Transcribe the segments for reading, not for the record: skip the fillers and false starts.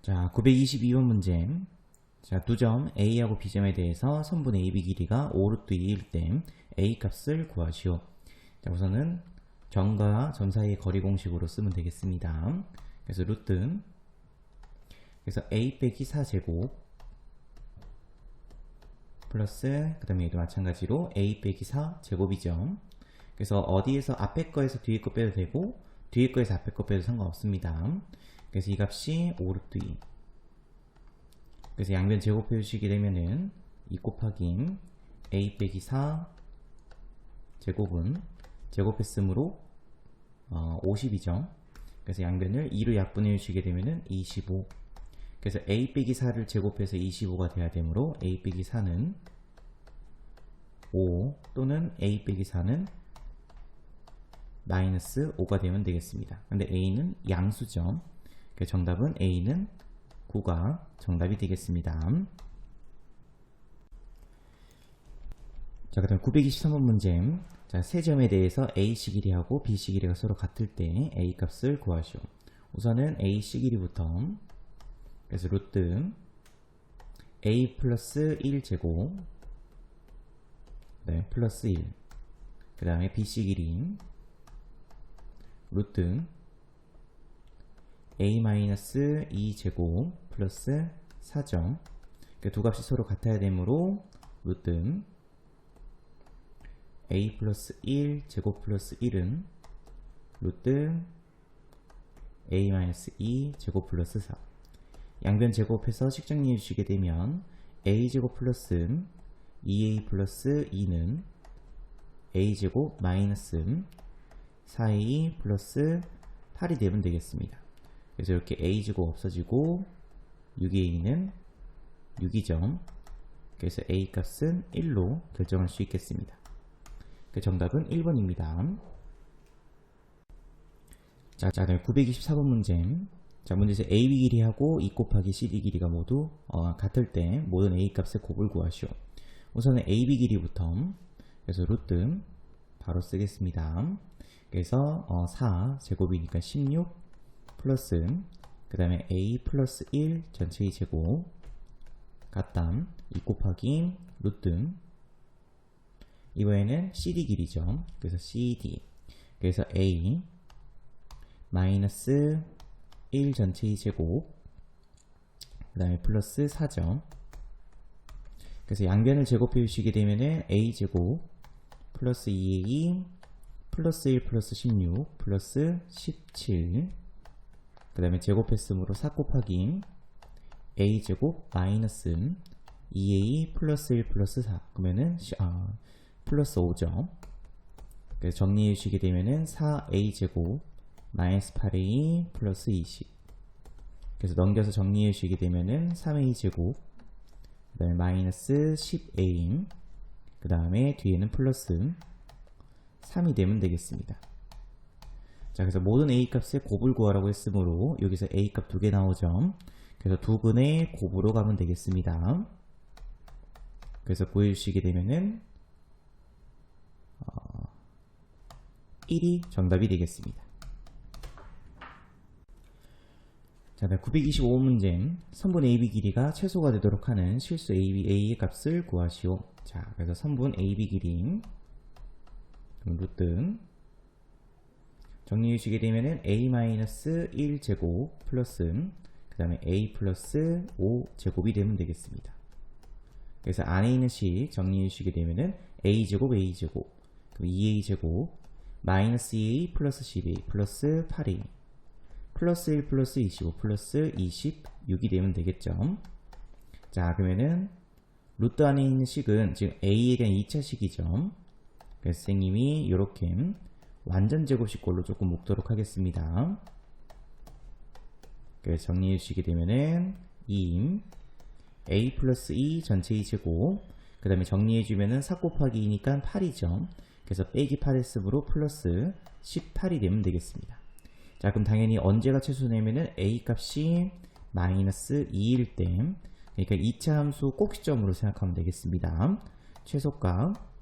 자, 922번 문제. 자, 두 점 A하고 B점에 대해서 선분 AB 길이가 5루트 2일 때 A 값을 구하시오. 자, 우선은 점과 점 사이의 거리 공식으로 쓰면 되겠습니다. 그래서 루트, 그래서 A 빼기 4제곱 플러스, 그 다음에 얘도 마찬가지로 A 빼기 4제곱이죠. 그래서 어디에서 앞에 거에서 뒤에 거 빼도 되고, 뒤에 거에서 앞에 거 빼도 상관없습니다. 그래서 이 값이 5루트 2. 그래서 양변 제곱해 주시게 되면은 2 곱하기 A 빼기 4 제곱은 제곱했으므로 50이죠. 그래서 양변을 2로 약분해 주시게 되면은 25. 그래서 A 빼기 4를 제곱해서 25가 돼야 되므로 A 빼기 4는 5 또는 A 빼기 4는 마이너스 5가 되면 되겠습니다. 근데 A는 양수죠. 그래서 정답은 A는 9가 정답이 되겠습니다. 자, 그 다음 923번 문제. 자, 세 점에 대해서 A씨 길이하고 B씨 길이가 서로 같을 때 A 값을 구하시오. 우선은 A씨 길이부터, 그래서 루트 A 플러스 1제곱, 네, 플러스 1. 그 다음에 B씨 길이 루트 A-2제곱 플러스 4점. 두 값이 서로 같아야 되므로 루트 A 플러스 1 제곱 플러스 1은 루트 A-2 제곱 플러스 4. 양변 제곱해서 식정리해 주시게 되면 A 제곱 플러스 2A 플러스 2는 A 제곱 마이너스 4A 플러스 8이 되면 되겠습니다. 그래서 이렇게 A제곱 없어지고 6A는 6이죠. 그래서 A 값은 1로 결정할 수 있겠습니다. 그 정답은 1번입니다. 자, 다음 924번 문제. 자, 문제에서 AB 길이하고 2 곱하기 CD 길이가 모두 같을 때 모든 A 값의 곱을 구하시오. 우선은 AB 길이부터, 그래서 루트 바로 쓰겠습니다. 그래서 4 제곱이니까 16 플러스, 그 다음에 A 플러스 1 전체의 제곱 같다 2 곱하기 루트, 이번에는 CD 길이죠. 그래서 CD, 그래서 A 마이너스 1 전체의 제곱, 그 다음에 플러스 4점. 그래서 양변을 제곱해 주시게 되면은 A 제곱 플러스 2A 플러스 1 플러스 16 플러스 17, 그 다음에 제곱했으므로 4 곱하기 A제곱 마이너스 2A 플러스 1 플러스 4, 그러면은 플러스 5죠. 그래서 정리해 주시게 되면은 4A제곱 마이너스 8A 플러스 20. 그래서 넘겨서 정리해 주시게 되면은 3A제곱, 그 다음에 마이너스 10A, 그 다음에 뒤에는 플러스 3이 되면 되겠습니다. 자, 그래서 모든 A 값의 곱을 구하라고 했으므로 여기서 A 값 2개 나오죠. 그래서 두 근의 곱으로 가면 되겠습니다. 그래서 구해주시게 되면은 1이 정답이 되겠습니다. 자, 925번 문제. 선분 AB 길이가 최소가 되도록 하는 실수 A의 값을 구하시오. 자, 그래서 선분 AB 길이 루트 정리해 주시게 되면은 A-1제곱 플러스, 그 다음에 A 플러스 5제곱이 되면 되겠습니다. 그래서 안에 있는 식 정리해 주시게 되면은 A제곱 A제곱, 그럼 2A제곱 마이너스 2A 플러스 10A 플러스 8A 플러스 1 플러스 25 플러스 26이 되면 되겠죠. 자, 그러면은 루트 안에 있는 식은 지금 A에 대한 2차 식이죠. 그래서 선생님이 이렇게 완전 제곱식꼴로 조금 묶도록 하겠습니다. 그래서 정리해 주시게 되면은 2 A 플러스 2 전체의 제곱, 그 다음에 정리해 주면은 4 곱하기 2니까 8이죠. 그래서 빼기 8 했으므로 플러스 18이 되면 되겠습니다. 자, 그럼 당연히 언제가 최소냐면은 A 값이 마이너스 2일 때, 그러니까 2차 함수 꼭 시점으로 생각하면 되겠습니다. 최소값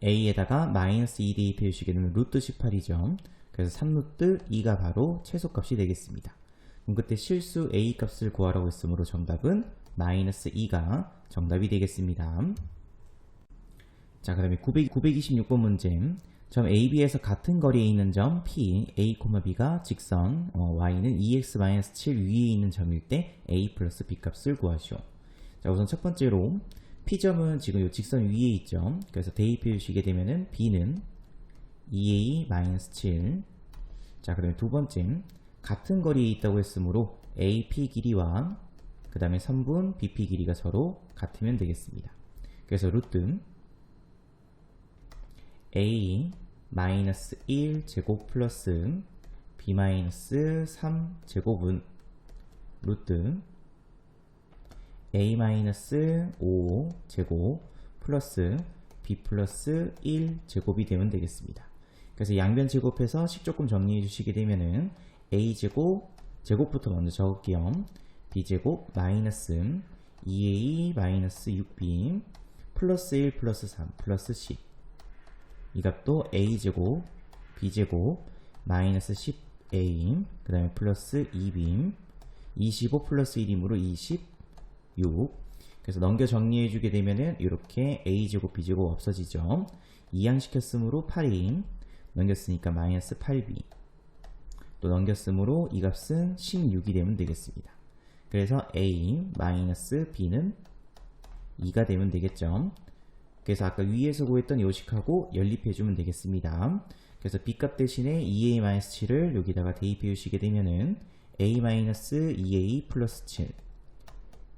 A에다가 마이너스 2 대입해 주시게 되면 루트 18이죠. 그래서 3루트 2가 바로 최소값이 되겠습니다. 그럼 그때 실수 a 값을 구하라고 했으므로 정답은 마이너스 2가 정답이 되겠습니다. 자, 그 다음에 926번 문제. 점 AB에서 같은 거리에 있는 점 P, A, B가 직선 Y는 2x-7 위에 있는 점일 때 A 플러스 B 값을 구하시오. 자, 우선 첫 번째로 P점은 지금 이 직선 위에 있죠. 그래서 대입해 주시게 되면은 B는 2A-7. 자, 그 다음에 두 번째, 같은 거리에 있다고 했으므로 AP 길이와 그 다음에 선분 BP 길이가 서로 같으면 되겠습니다. 그래서 루트 A-1 제곱 플러스 B-3 제곱은 루트 A-5 제곱 플러스 B 플러스 1 제곱이 되면 되겠습니다. 그래서 양변 제곱해서 식조금 정리해 주시게 되면은 A 제곱, 제곱부터 먼저 적을게요. B 제곱 마이너스 2A 마이너스 6B 플러스 1 플러스 3 플러스 10. 이 값도 A제곱, B제곱, 마이너스 10A, 그 다음에 플러스 2B, 25 플러스 1이므로 26. 그래서 넘겨 정리해주게 되면은 이렇게 A제곱, B제곱 없어지죠. 이항시켰으므로 8이, 넘겼으니까 마이너스 8B. 또 넘겼으므로 이 값은 16이 되면 되겠습니다. 그래서 A, 마이너스 B는 2가 되면 되겠죠. 그래서 아까 위에서 구했던 요식하고 연립해주면 되겠습니다. 그래서 B값 대신에 2A-7을 여기다가 대입해 주시게 되면은 A-2A 플러스 7.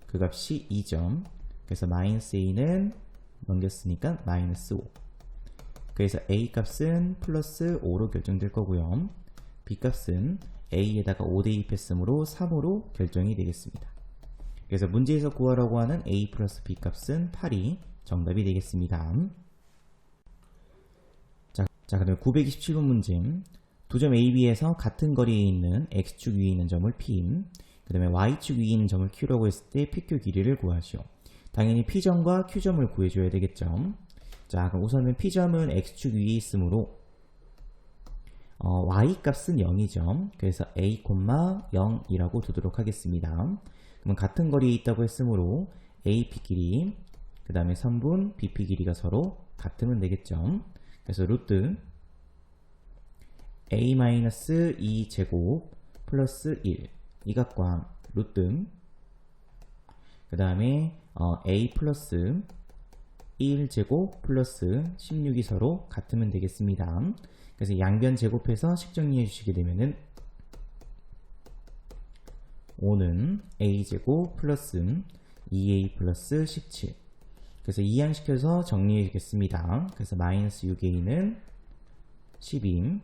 그 값이 2점. 그래서 마이너스 A는 넘겼으니까 마이너스 5. 그래서 A 값은 플러스 5로 결정될 거고요. B 값은 A에다가 5 대입했으므로 3으로 결정이 되겠습니다. 그래서 문제에서 구하라고 하는 A 플러스 B 값은 8이 정답이 되겠습니다. 자, 그다음 927번 문제. 두 점 AB에서 같은 거리에 있는 X축 위에 있는 점을 P, 그 다음에 Y축 위에 있는 점을 Q라고 했을 때 PQ 길이를 구하시오. 당연히 P점과 Q점을 구해줘야 되겠죠. 자, 그럼 우선은 P점은 X축 위에 있으므로 Y 값은 0이죠. 그래서 A, 0이라고 두도록 하겠습니다. 그러면 같은 거리에 있다고 했으므로 AP 길이, 그 다음에 선분 BP 길이가 서로 같으면 되겠죠. 그래서 루트 A-2 제곱 플러스 1 이 값과 루트 그 다음에 A 플러스 1 제곱 플러스 16이 서로 같으면 되겠습니다. 그래서 양변 제곱해서 식 정리해 주시게 되면은 5는 A 제곱 플러스 2A 플러스 17. 그래서 이항시켜서 정리해 주겠습니다. 그래서 마이너스 6A는 12.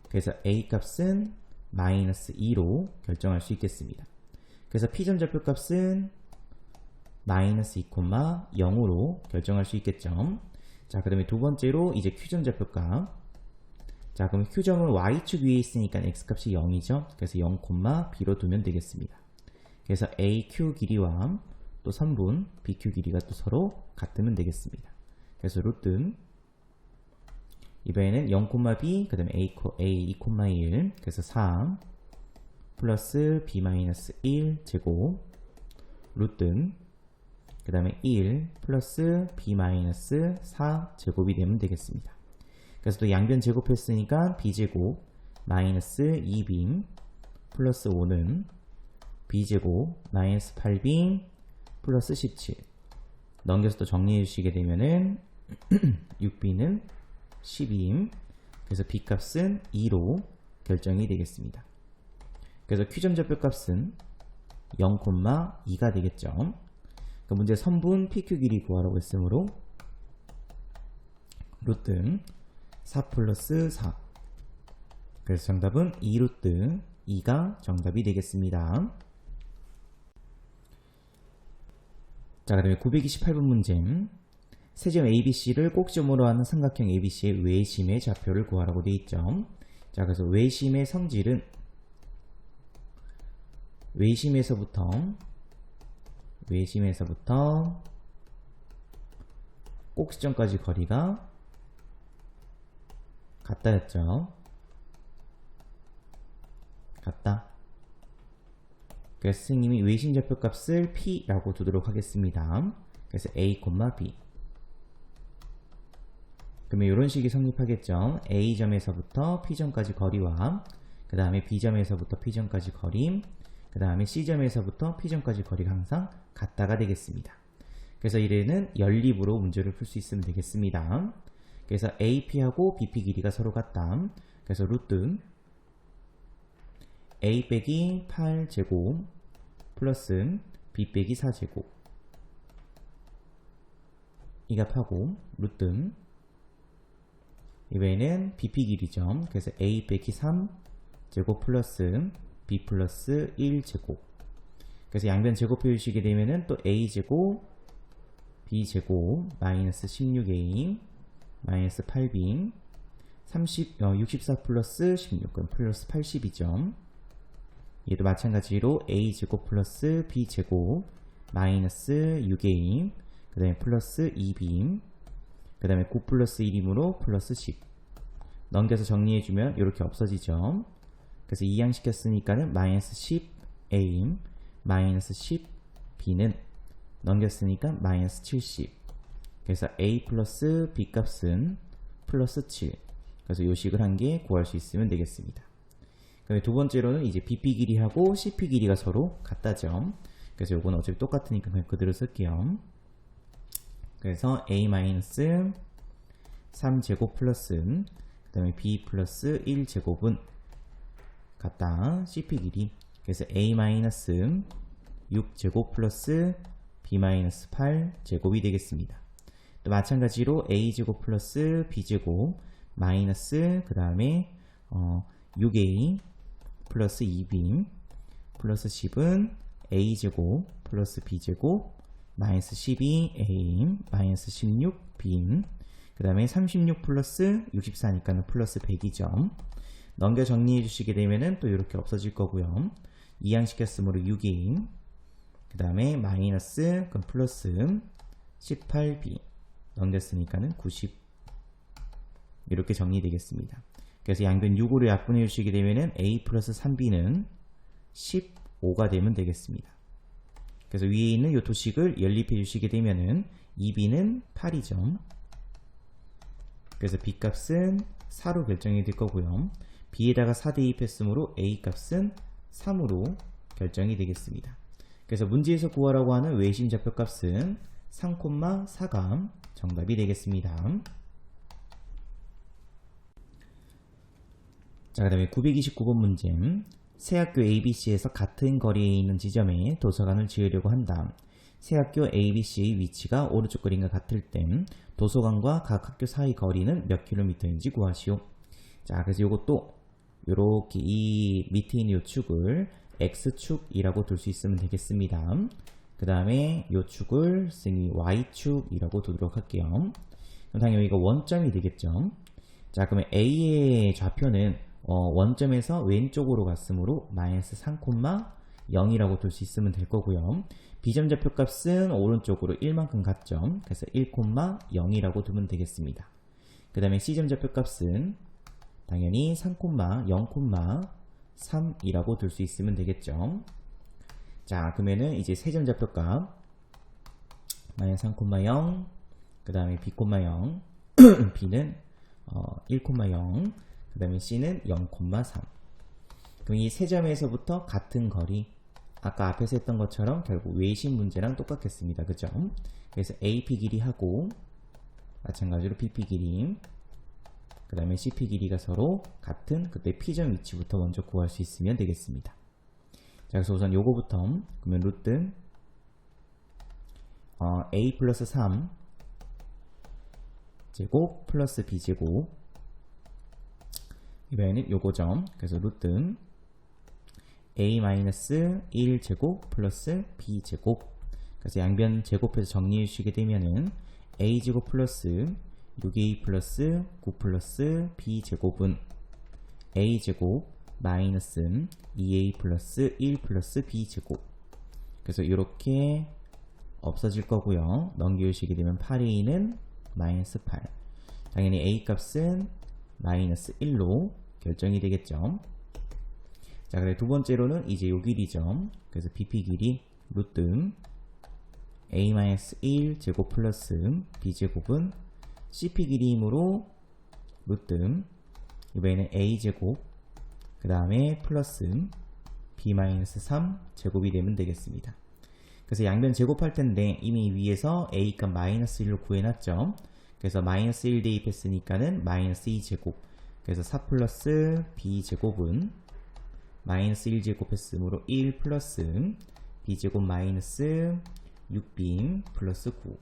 그래서 A 값은 마이너스 2로 결정할 수 있겠습니다. 그래서 P점 좌표값은 마이너스 2, 0으로 결정할 수 있겠죠. 자, 그 다음에 두 번째로 이제 Q점 좌표값. 자, 그럼 Q점은 Y축 위에 있으니까 X값이 0이죠. 그래서 0, B로 두면 되겠습니다. 그래서 AQ 길이와 또 선분 BQ 길이가 또 서로 같으면 되겠습니다. 그래서 루트 이번에는 0, B 그 다음에 A, 2,1 그래서 4 플러스 B-1 제곱 루트 그 다음에 1 플러스 B-4 제곱이 되면 되겠습니다. 그래서 또 양변 제곱했으니까 B제곱 마이너스 2B 플러스 5는 B제곱 마이너스 8B 플러스 17 넘겨서 또 정리해 주시게 되면은 6B는 12 그래서 B값은 2로 결정이 되겠습니다. 그래서 Q점 좌표값은 0,2가 되겠죠. 그 문제 선분 PQ 길이 구하라고 했으므로 루트 4 플러스 4 그래서 정답은 2루트 2가 정답이 되겠습니다. 자, 그 다음에 928번 문제. 세점 ABC를 꼭지점으로 하는 삼각형 ABC의 외심의 좌표를 구하라고 되어 있죠. 자, 그래서 외심의 성질은 외심에서부터 꼭지점까지 거리가 같다였죠. 같다. 그래서 선생님이 외신 좌표값을 P라고 두도록 하겠습니다. 그래서 A, B. 그러면 이런 식이 성립하겠죠. A점에서부터 P점까지 거리와 그 다음에 B점에서부터 P점까지 거리, 그 다음에 C점에서부터 P점까지 거리가 항상 같다가 되겠습니다. 그래서 이래는 연립으로 문제를 풀 수 있으면 되겠습니다. 그래서 AP하고 BP 길이가 서로 같다. 그래서 루트 A 빼기 8제곱 플러스 B 빼기 4제곱 이 값하고 루트 이외에는 BP 길이죠. 그래서 A 빼기 3제곱 플러스 B 플러스 1제곱. 그래서 양변 제곱해 주시게 되면은 또 A제곱 B제곱 마이너스 16A 마이너스 8B 64 플러스 16 그럼 플러스 80이죠. 얘도 마찬가지로 A제곱 플러스 B제곱 마이너스 6A 그 다음에 플러스 2B 그 다음에 9 플러스 1이므로 플러스 10 넘겨서 정리해주면 이렇게 없어지죠. 그래서 이항시켰으니까는 마이너스 10A 마이너스 10B는 넘겼으니까 마이너스 70 그래서 A 플러스 B 값은 플러스 7 그래서 요 식을 한 개 구할 수 있으면 되겠습니다. 그다음에 두 번째로는 이제 BP 길이하고 CP 길이가 서로 같다죠. 그래서 요거는 어차피 똑같으니까 그냥 그대로 쓸게요. 그래서 A 마이너스 3제곱 플러스 그 다음에 B 플러스 1제곱은 같다. CP 길이 그래서 A 마이너스 6제곱 플러스 B 마이너스 8제곱이 되겠습니다. 또 마찬가지로 A제곱 플러스 B제곱 마이너스 그 다음에 6A 플러스 2B 플러스 10은 A제곱 플러스 B제곱 마이너스 12A 마이너스 16B 그 다음에 36 플러스 64니까는 플러스 100이죠. 넘겨 정리해 주시게 되면은 또 이렇게 없어질 거고요. 이항시켰으므로 6A 그 다음에 마이너스 그럼 플러스 18B 넘겼으니까는 90 이렇게 정리되겠습니다. 그래서 양변 6으로 약분해 주시게 되면은 A 플러스 3B는 15가 되면 되겠습니다. 그래서 위에 있는 요 도식을 연립해 주시게 되면은 2B는 8이죠. 그래서 B 값은 4로 결정이 될 거고요. B에다가 4 대입했으므로 A 값은 3으로 결정이 되겠습니다. 그래서 문제에서 구하라고 하는 외심 좌표 값은 3,4가 정답이 되겠습니다. 자, 그 다음에 929번 문제. 새 학교 ABC에서 같은 거리에 있는 지점에 도서관을 지으려고 한다. 새 학교 ABC의 위치가 오른쪽 그림과 같을 땐 도서관과 각 학교 사이 거리는 몇 킬로미터인지 구하시오. 자, 그래서 이것도 이렇게 이 밑에 있는 이 축을 X축이라고 둘 수 있으면 되겠습니다. 그 다음에 이 축을 Y축이라고 두도록 할게요. 그럼 당연히 이거 원점이 되겠죠. 자, 그러면 A의 좌표는 원점에서 왼쪽으로 갔으므로 마이너스 3,0이라고 둘 수 있으면 될 거고요. B점 좌표 값은 오른쪽으로 1만큼 갔죠. 그래서 1,0이라고 두면 되겠습니다. 그 다음에 C점 좌표 값은 당연히 3,0,3이라고 둘 수 있으면 되겠죠. 자, 그러면은 이제 세점 좌표값 마이너스 3,0 그 다음에 B,0 B는 1,0 그 다음에 C는 0,3 그럼 이 세 점에서부터 같은 거리 아까 앞에서 했던 것처럼 결국 외심 문제랑 똑같겠습니다. 그죠? 그래서 AP 길이하고 마찬가지로 BP 길이 그 다음에 CP 길이가 서로 같은 그때 P점 위치부터 먼저 구할 수 있으면 되겠습니다. 자, 그래서 우선 요거부터 그러면 루트 A 플러스 3 제곱 플러스 B 제곱 이번에는 요거죠. 그래서 루트 A 마이너스 1 제곱 플러스 B 제곱 그래서 양변 제곱해서 정리해 주시게 되면은 A 제곱 플러스 6A 플러스 9 플러스 B 제곱은 A 제곱 마이너스 2A 플러스 1 플러스 B 제곱 그래서 이렇게 없어질 거고요. 넘겨주시게 되면 8A는 마이너스 8 당연히 A 값은 마이너스 1로 결정이 되겠죠. 자, 그래 두 번째로는 이제 요 길이죠. 그래서 bp 길이 루트 a-1 제곱 플러스 b 제곱은 cp 길이이므로 루트 이번에는 a 제곱 그 다음에 플러스 b-3 제곱이 되면 되겠습니다. 그래서 양변 제곱할 텐데 이미 위에서 a 값 -1로 구해놨죠. 그래서 -1 대입했으니까는 -2 제곱. 그래서 4 플러스 b 제곱은 -1 제곱했으므로 1 플러스 b 제곱 마이너스 6b 플러스 9.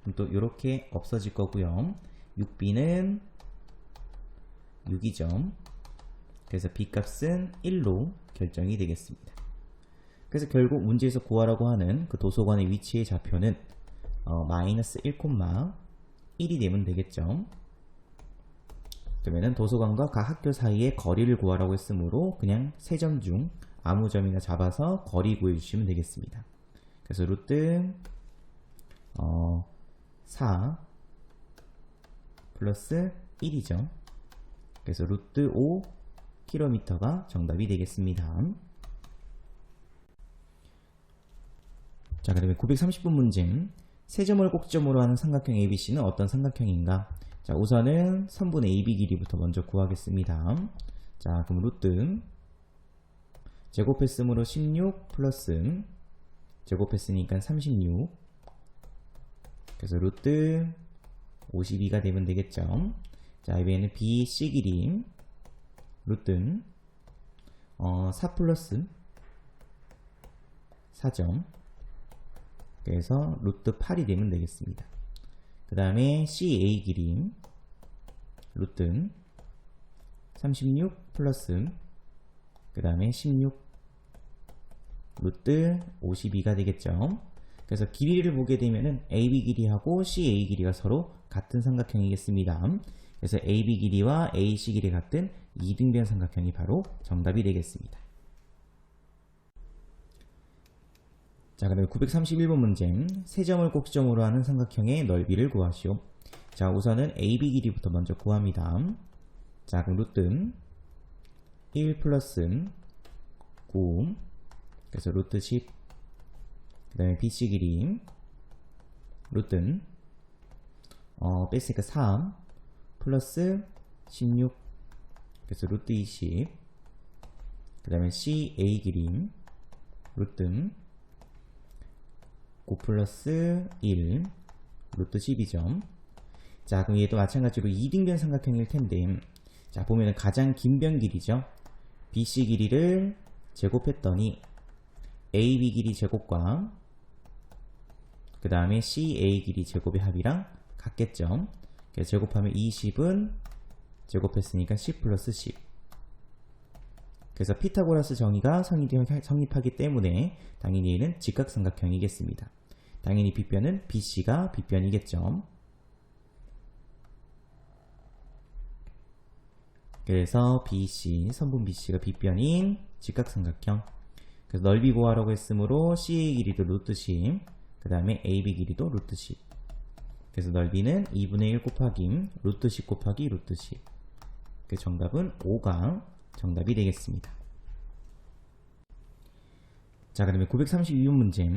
그럼 또 이렇게 없어질 거고요. 6b는 6이죠. 그래서 b 값은 1로 결정이 되겠습니다. 그래서 결국 문제에서 구하라고 하는 그 도서관의 위치의 좌표는 마이너스 1,1이 되면 되겠죠. 그러면은 도서관과 각 학교 사이의 거리를 구하라고 했으므로 그냥 세 점 중 아무 점이나 잡아서 거리 구해주시면 되겠습니다. 그래서 루트 4 플러스 1이죠. 그래서 루트 5 km가 정답이 되겠습니다. 자, 그 다음에 930번 문제. 세 점을 꼭지점으로 하는 삼각형 ABC는 어떤 삼각형인가? 자, 우선은 선분 AB 길이부터 먼저 구하겠습니다. 자, 그럼 루트 제곱했으므로 16 플러스 제곱했으니까 36. 그래서 루트 52가 되면 되겠죠. 자, 이번에는 BC 길이 루트 4 플러스 4점. 그래서 루트 8이 되면 되겠습니다. 그 다음에 CA 길이 루트 36 플러스 그 다음에 16 루트 52가 되겠죠. 그래서 길이를 보게 되면은 AB 길이하고 CA 길이가 서로 같은 삼각형이겠습니다. 그래서 AB 길이와 AC 길이 같은 이등변 삼각형이 바로 정답이 되겠습니다. 자, 그 다음에 931번 문제. 세 점을 꼭지점으로 하는 삼각형의 넓이를 구하시오. 자, 우선은 AB 길이부터 먼저 구합니다. 자, 그럼 루트 1 플러스 9 그래서 루트 10 그 다음에 BC 길이 루트 뺐으니까 3 플러스 16 그래서 루트 20 그 다음에 CA 길이 루트 9 플러스 1 루트 10이죠. 자, 그럼 얘도 마찬가지로 이등변 삼각형일 텐데, 자, 보면은 가장 긴 변 길이죠. BC 길이를 제곱했더니 AB 길이 제곱과 그 다음에 CA 길이 제곱의 합이랑 같겠죠. 그래서 제곱하면 20은 제곱했으니까 10 플러스 10. 그래서 피타고라스 정의가 성립하기 때문에 당연히 얘는 직각삼각형이겠습니다. 당연히 빗변은 BC가 빗변이겠죠. 그래서 BC, 선분 BC가 빗변인 직각삼각형. 그래서 넓이 구하라고 했으므로 CA 길이도 루트 10, 그 다음에 AB 길이도 루트 10. 그래서 넓이는 2분의 1 곱하기 루트 10 곱하기 루트 10. 그 정답은 5가 정답이 되겠습니다. 자, 그 다음에 932번 문제.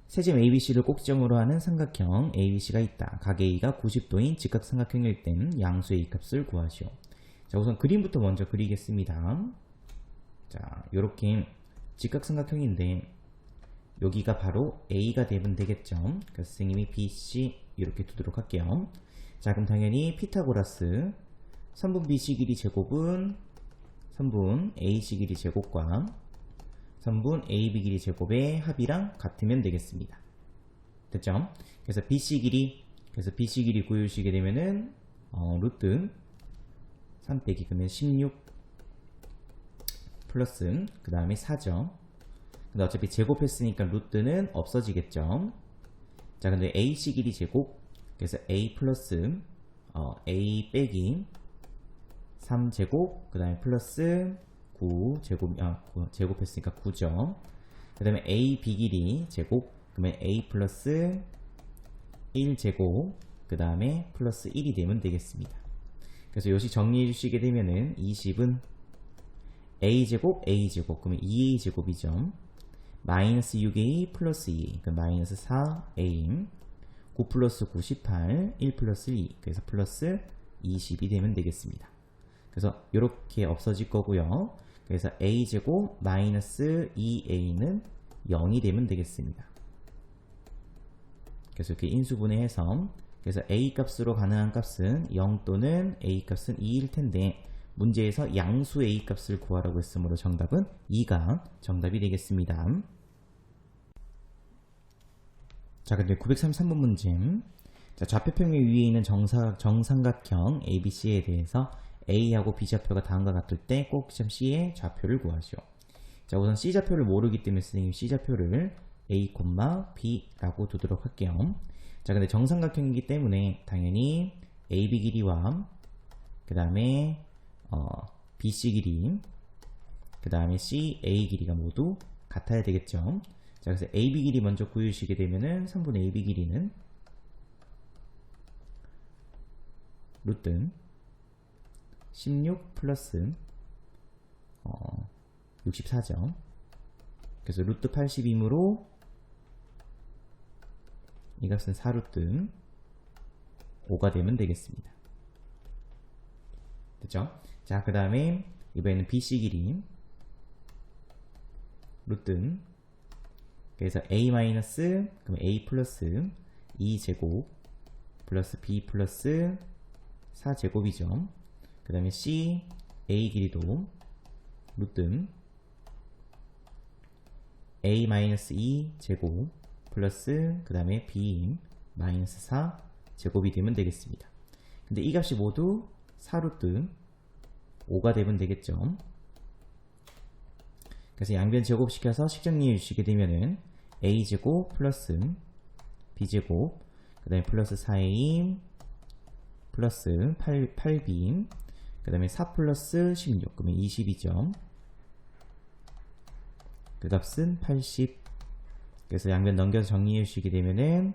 세점 ABC를 꼭지점으로 하는 삼각형 ABC가 있다. 각 A가 90도인 직각삼각형일 땐 양수의 A 값을 구하시오. 자, 우선 그림부터 먼저 그리겠습니다. 자, 요렇게 직각삼각형인데 여기가 바로 A가 되면 되겠죠. 그래서 선생님이 BC 이렇게 두도록 할게요. 자, 그럼 당연히 피타고라스 선분 BC 길이 제곱은 선분 AC 길이 제곱과 선분 AB 길이 제곱의 합이랑 같으면 되겠습니다. 됐죠? 그래서 BC 길이 구해주시게 되면은 루트 3 빼기 그러면 16 플러스 그 다음에 4죠. 근데 어차피 제곱했으니까 루트는 없어지겠죠. 자, 근데 AC 길이 제곱 그래서 A 플러스 A 빼기 3제곱 그 다음에 플러스 9 제곱 제곱했으니까 9죠. 그 다음에 A B 길이 제곱 그러면 A 플러스 1제곱 그 다음에 플러스 1이 되면 되겠습니다. 그래서 요시 정리해 주시게 되면은 20은 a제곱 a제곱 그러면 2a제곱이죠. 마이너스 6a 플러스 2 그럼 마이너스 4a 9 플러스 9 18 1 플러스 2 그래서 플러스 20이 되면 되겠습니다. 그래서 이렇게 없어질 거고요. 그래서 a제곱 마이너스 2a는 0이 되면 되겠습니다. 그래서 이렇게 인수분해해서 그래서 a 값으로 가능한 값은 0 또는 a 값은 2일 텐데 문제에서 양수 a 값을 구하라고 했으므로 정답은 2가 정답이 되겠습니다. 자, 근데 933번 문제. 자, 좌표평면 위에 있는 정삼각형 ABC에 대해서 A하고 B좌표가 다음과 같을 때 꼭 시점 C의 좌표를 구하시오. 자, 우선 C좌표를 모르기 때문에 선생님 C좌표를 A, B라고 두도록 할게요. 자, 근데 정삼각형이기 때문에 당연히 AB 길이와 그 다음에 BC 길이 그 다음에 CA 길이가 모두 같아야 되겠죠. 자, 그래서 AB 길이 먼저 구해주시게 되면은 3분의 AB 길이는 루트 16 플러스 64죠. 그래서 루트 80이므로 이 값은 4루트 5가 되면 되겠습니다. 됐죠? 자, 그 다음에 이번에는 BC 길이 루트 그래서 a 마이너스 그럼 a 플러스 2제곱 플러스 b 플러스 4제곱이죠. 그 다음에 c a 길이도 루트 a 마이너스 2제곱 플러스 그 다음에 b 마이너스 4제곱이 되면 되겠습니다. 근데 이 값이 모두 4루트 5가 되면 되겠죠. 그래서 양변 제곱시켜서 식정리해 주시게 되면은 a제곱 플러스 b제곱 그 다음에 플러스 4a 플러스 8b 그 다음에 4 플러스 16 그러면 20이죠. 그 값은 80. 그래서 양변 넘겨서 정리해 주시게 되면은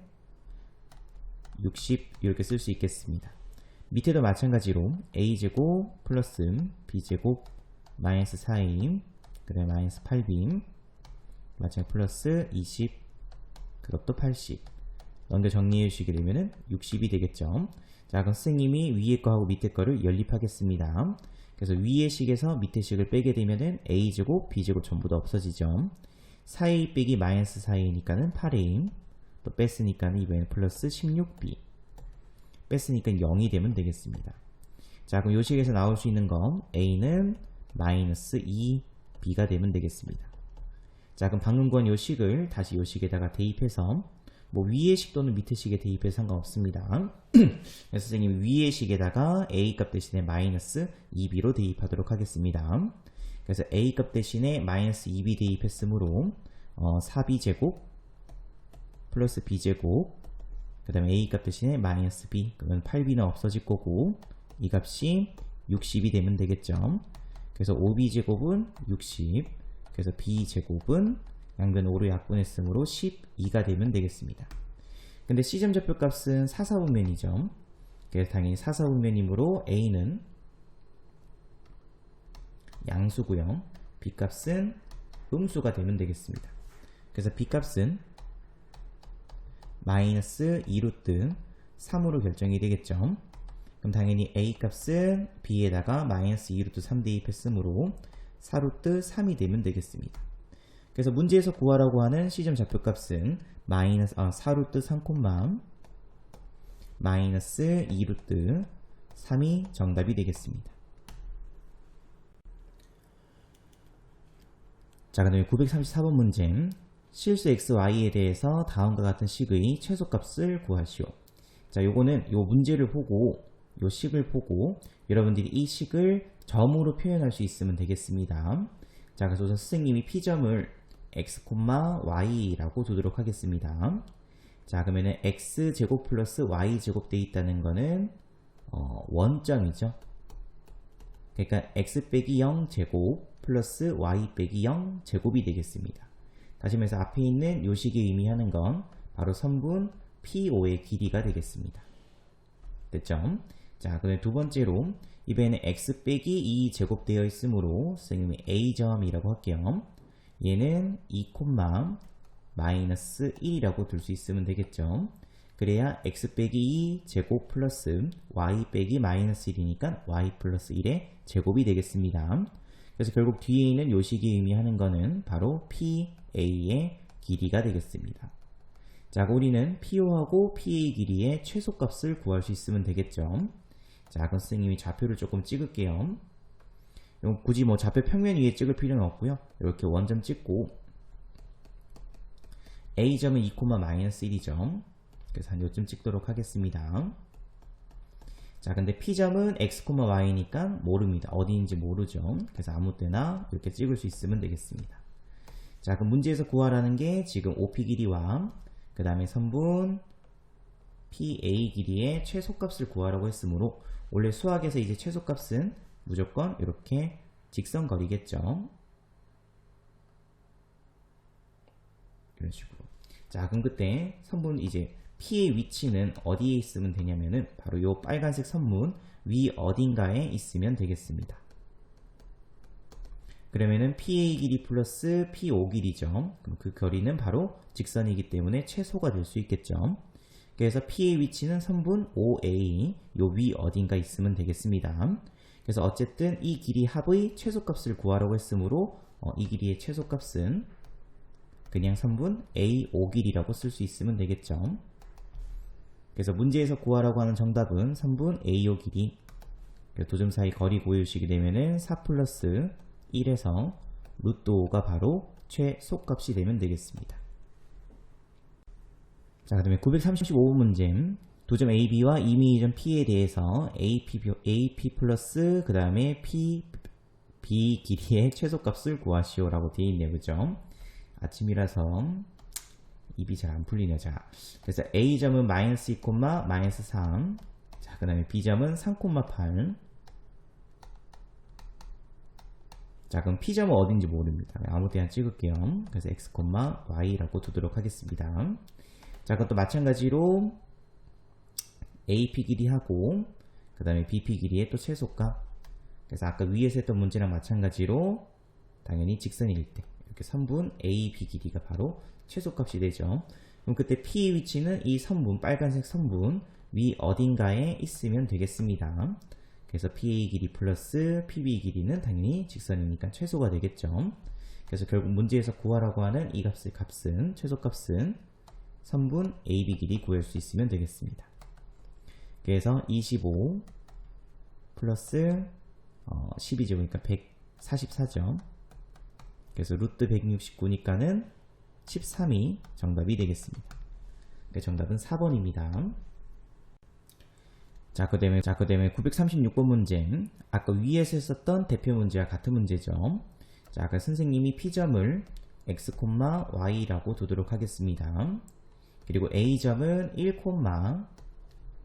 60 이렇게 쓸 수 있겠습니다. 밑에도 마찬가지로 a제곱 플러스 b제곱 마이너스 4a 그 다음에 마이너스 8b 마찬가지 플러스 20 그것도 80 넘겨 정리해 주시게 되면은 60이 되겠죠. 자, 그럼 선생님이 위에 거하고 밑에 거를 연립하겠습니다. 그래서 위의 식에서 밑에 식을 빼게 되면은 a제곱 b제곱 전부 다 없어지죠. 4a 빼기 마이너스 4a니까는 8a 또 뺐으니까는 이번에는 플러스 16b 뺐으니까 0이 되면 되겠습니다. 자, 그럼 이 식에서 나올 수 있는 건 a는 마이너스 2b가 되면 되겠습니다. 자, 그럼 방금 구한 이 식을 다시 이 식에다가 대입해서 뭐 위의 식 또는 밑의 식에 대입해서 상관없습니다. 그래서 선생님 위의 식에다가 a 값 대신에 마이너스 2b로 대입하도록 하겠습니다. 그래서 a 값 대신에 마이너스 2b 대입했으므로 4b제곱 플러스 b제곱 그 다음에 a 값 대신에 마이너스 b 그러면 8b는 없어질 거고 이 값이 60이 되면 되겠죠. 그래서 5b제곱은 60 그래서 b제곱은 양변 5로 약분했으므로 12가 되면 되겠습니다. 근데 C점 좌표 값은 4사분면이죠. 그래서 당연히 4사분면이므로 A는 양수고요. B 값은 음수가 되면 되겠습니다. 그래서 B 값은 마이너스 2루트 3으로 결정이 되겠죠. 그럼 당연히 A 값은 B에다가 마이너스 2루트 3 대입했으므로 4루트 3이 되면 되겠습니다. 그래서 문제에서 구하라고 하는 C점 좌표값은 4루트 3, 마이너스 2루트 3이 정답이 되겠습니다. 자, 그 다음에 934번 문제. 실수 xy에 대해서 다음과 같은 식의 최소값을 구하시오. 자, 요거는 요 문제를 보고 요 식을 보고 여러분들이 이 식을 점으로 표현할 수 있으면 되겠습니다. 자, 그래서 우선 선생님이 p점을 x, y라고 두도록 하겠습니다. 자, 그러면은 x제곱 플러스 y제곱 되어 있다는 거는 원점이죠. 그러니까 x 빼기 0 제곱 플러스 y 빼기 0 제곱이 되겠습니다. 다시 말해서 앞에 있는 요 식이 의미하는 건 바로 선분 P5의 길이가 되겠습니다. 됐죠? 자, 그다음에 두 번째로 이번에는 x 빼기 2 제곱되어 있으므로 선생님이 a점이라고 할게요. 얘는 2, 마이너스 1이라고 둘 수 있으면 되겠죠. 그래야 x 빼기 2 제곱 플러스 y 빼기 마이너스 1이니까 y 플러스 1의 제곱이 되겠습니다. 그래서 결국 뒤에 있는 요식이 의미하는 거는 바로 PA의 길이가 되겠습니다. 자, 우리는 PO하고 PA 길이의 최소값을 구할 수 있으면 되겠죠. 자, 그럼 선생님이 좌표를 조금 찍을게요. 굳이 뭐 좌표 평면 위에 찍을 필요는 없고요. 이렇게 원점 찍고 A점은 2, 마이너스 1이죠. 그래서 한 요쯤 찍도록 하겠습니다. 자, 근데 P점은 X, Y니까 모릅니다. 어디인지 모르죠. 그래서 아무 때나 이렇게 찍을 수 있으면 되겠습니다. 자, 그럼 문제에서 구하라는 게 지금 OP 길이와 그 다음에 선분 PA 길이의 최소값을 구하라고 했으므로 원래 수학에서 이제 최소값은 무조건 이렇게 직선거리겠죠. 이런 식으로. 자, 그럼 그때 선분 이제 P의 위치는 어디에 있으면 되냐면은 바로 이 빨간색 선문 위 어딘가에 있으면 되겠습니다. 그러면은 PA 길이 플러스 PO 길이죠. 그럼 그 거리는 바로 직선이기 때문에 최소가 될 수 있겠죠. 그래서 P의 위치는 선분 OA 요 위 어딘가 있으면 되겠습니다. 그래서 어쨌든 이 길이 합의 최소값을 구하라고 했으므로 이 길이의 최소값은 그냥 선분 AO 길이라고 쓸 수 있으면 되겠죠. 그래서 문제에서 구하라고 하는 정답은 선분 AO 길이 두 점 사이 거리 구해주시게 되면은 4 플러스 1에서 루트 5가 바로 최소값이 되면 되겠습니다. 자, 그 다음에 935번 문제 두 점 AB와 이미지점 P에 대해서 AP 플러스 그 다음에 B 길이의 최소값을 구하시오 라고 되어 있네요. 그죠? 아침이라서 입이 잘 안 풀리네요. 자, 그래서 A점은 마이너스 2, 마이너스 3. 자, 그 다음에 B점은 3,8. 자, 그럼 P점은 어딘지 모릅니다. 아무 데나 찍을게요. 그래서 X, Y라고 두도록 하겠습니다. 자, 그것도 마찬가지로 AP 길이하고 그 다음에 BP 길이의 또 최소값. 그래서 아까 위에서 했던 문제랑 마찬가지로 당연히 직선일 때 이렇게 선분 AB 길이가 바로 최소값이 되죠. 그럼 그때 P의 위치는 이 선분, 빨간색 선분 위 어딘가에 있으면 되겠습니다. 그래서 PA 길이 플러스 PB 길이는 당연히 직선이니까 최소가 되겠죠. 그래서 결국 문제에서 구하라고 하는 이 값은 최소값은 선분 AB 길이 구할 수 있으면 되겠습니다. 그래서 25 플러스 12제곱이니까 144점. 그래서 루트 169니까는 13이 정답이 되겠습니다. 네, 정답은 4번입니다. 자, 그 다음에 936번 문제. 아까 위에서 했었던 대표 문제와 같은 문제죠. 자, 아까 선생님이 P점을 X, Y라고 두도록 하겠습니다. 그리고 A점은 1,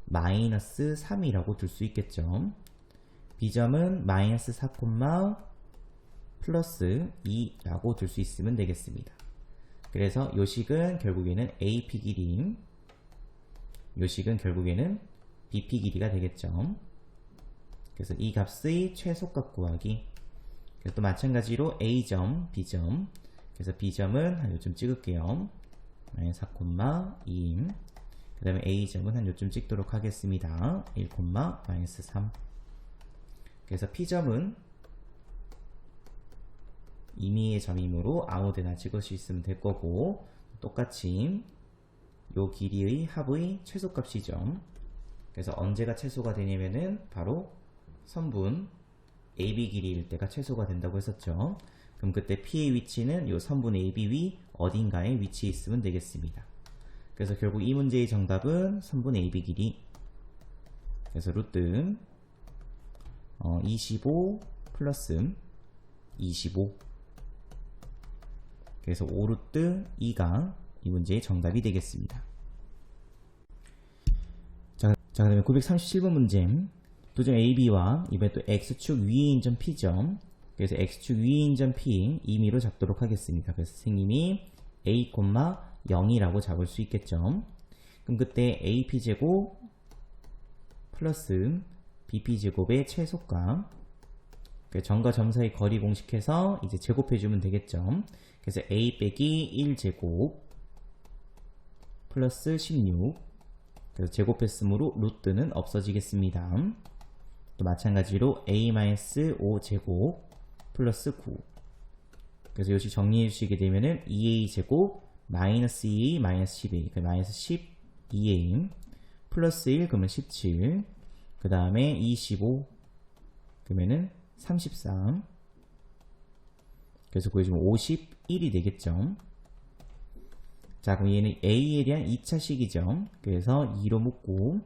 마이너스 3이라고 둘 수 있겠죠. B점은 마이너스 4, 플러스 2라고 둘 수 있으면 되겠습니다. 그래서 요식은 결국에는 AP 길이, 요식은 결국에는 BP 길이가 되겠죠. 그래서 이 값의 최소값 구하기. 그래서 또 마찬가지로 A점, B점. 그래서 B점은 한 요쯤 찍을게요. 4, 2. 그 다음에 A점은 한 요쯤 찍도록 하겠습니다. 1, 마이너스 3. 그래서 P점은 임의의 점이므로 아무데나 찍을 수 있으면 될 거고, 똑같이 요 길이의 합의 최소값이죠. 그래서 언제가 최소가 되냐면은 바로 선분 AB 길이일 때가 최소가 된다고 했었죠. 그럼 그때 P의 위치는 요 선분 AB 위 어딘가에 위치해 있으면 되겠습니다. 그래서 결국 이 문제의 정답은 선분 AB 길이. 그래서 루트 25 플러스 25. 그래서 5루트 2가 이 문제의 정답이 되겠습니다. 자, 그 다음에 937번 문제. 도점 AB와 이번에 또 X축 위에 인점 P점. 그래서 X축 위에 인점 P 임의로 잡도록 하겠습니다. 그래서 선생님이 A, 0이라고 잡을 수 있겠죠. 그럼 그때 AP제곱 플러스 bp제곱의 최소값, 점과 점 사이 거리 공식해서 이제 제곱해주면 되겠죠. 그래서 a 빼기 1제곱 플러스 16, 그래서 제곱했으므로 루트는 없어지겠습니다. 또 마찬가지로 a-5제곱 플러스 9, 그래서 요식 정리해 주시게 되면은 2a제곱 마이너스 2a 마이너스 10a, 그 마이너스 12a 플러스 1 그러면 17, 그 다음에 25 그러면은 33, 그래서 구해주면 51이 되겠죠. 자, 그럼 얘는 a에 대한 2차식이죠. 그래서 2로 묶고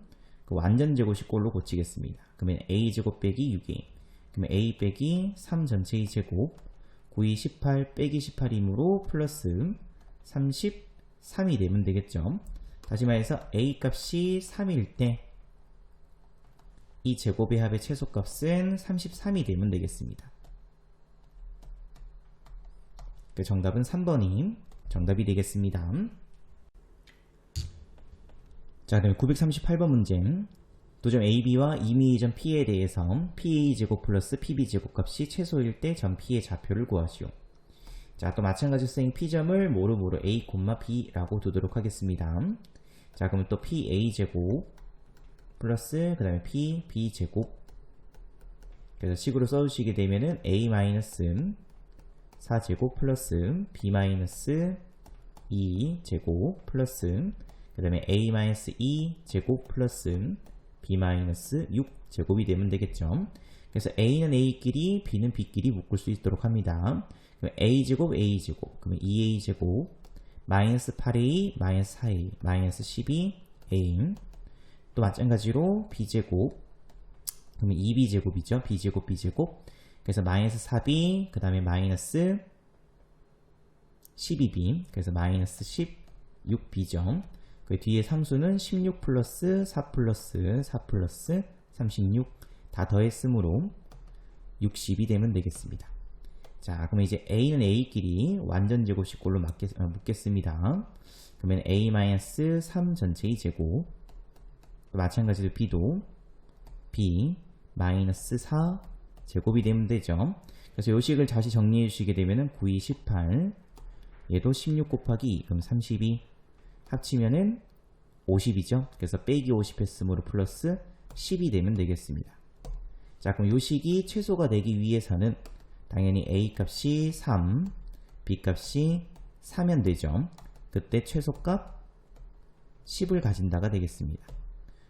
그 완전 제곱식 꼴로 고치겠습니다. 그러면 a제곱 빼기 6a, 그러면 a 빼기 3 전체의 제곱, 9이 18 빼기 18이므로 플러스 33이 되면 되겠죠. 다시 말해서 a 값이 3일 때 이 제곱의 합의 최소값은 33이 되면 되겠습니다. 그 정답은 3번이 정답이 되겠습니다. 자, 그럼 938번 문제. 도점 AB와 이미점 P에 대해서 PA제곱 플러스 PB제곱 값이 최소일 때 점 P의 좌표를 구하시오. 자, 또 마찬가지로 생 P점을 모르모르 A, B라고 두도록 하겠습니다. 자, 그러면 또 PA제곱 플러스 그 다음에 PB제곱, 그래서 식으로 써주시게 되면은 A-4제곱 플러스 B-2제곱 플러스 그 다음에 A-2제곱 플러스 B-6제곱이 되면 되겠죠. 그래서 A는 A끼리 B는 B끼리 묶을 수 있도록 합니다. 그럼 A제곱 A제곱, 그러면 2A제곱 마이너스 8A 마이너스 4A 마이너스 12A, 또 마찬가지로 B제곱, 그러면 2B제곱이죠. B제곱 B제곱, 그래서 마이너스 4B 그 다음에 마이너스 12B, 그래서 마이너스 16B죠. 그 뒤에 상수는 16 플러스 4 플러스 4 플러스 36 다 더했으므로 60이 되면 되겠습니다. 자, 그러면 이제 A는 A끼리 완전 제곱식 꼴로 묶겠습니다. 그러면 A-3 전체의 제곱, 마찬가지로 B도 B-4 제곱이 되면 되죠. 그래서 요 식을 다시 정리해 주시게 되면은 9, 2, 18, 얘도 16 곱하기 2, 그럼 32 합치면은 50이죠. 그래서 빼기 50 했으므로 플러스 10이 되면 되겠습니다. 자, 그럼 요 식이 최소가 되기 위해서는 당연히 A 값이 3, B 값이 4면 되죠. 그때 최소값 10을 가진다가 되겠습니다.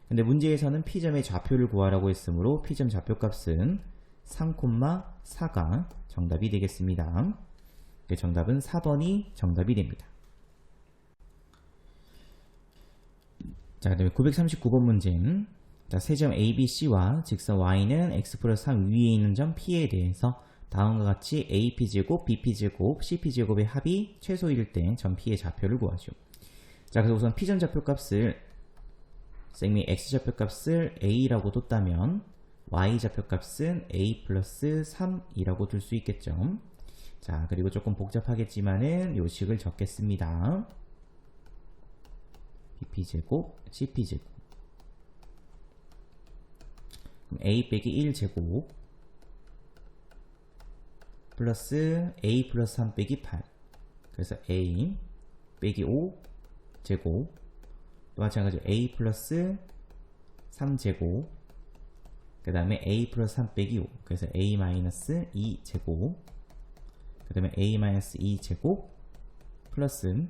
근데 문제에서는 P점의 좌표를 구하라고 했으므로 P점 좌표값은 3,4가 정답이 되겠습니다. 정답은 4번이 정답이 됩니다. 자, 그 다음에 939번 문제. 자, 세점 ABC와 직선 Y는 X 플러스 3 위에 있는 점 P에 대해서 다음과 같이 AP제곱, BP제곱, CP제곱의 합이 최소일 때 점 P의 좌표를 구하죠. 자, 그래서 우선 P점 좌표값을 쌤이 X 좌표값을 A라고 뒀다면 Y 좌표값은 A 플러스 3이라고 둘 수 있겠죠. 자, 그리고 조금 복잡하겠지만은 요 식을 적겠습니다. BP제곱, CP제곱, 그럼 A 빼기 1제곱 플러스 A 플러스 3 빼기 8, 그래서 A 빼기 5제곱, 또 마찬가지로 A 플러스 3제곱, 그 다음에 A 플러스 3 빼기 5, 그래서 A 마이너스 2제곱, 그 다음에 A 마이너스 2제곱 플러스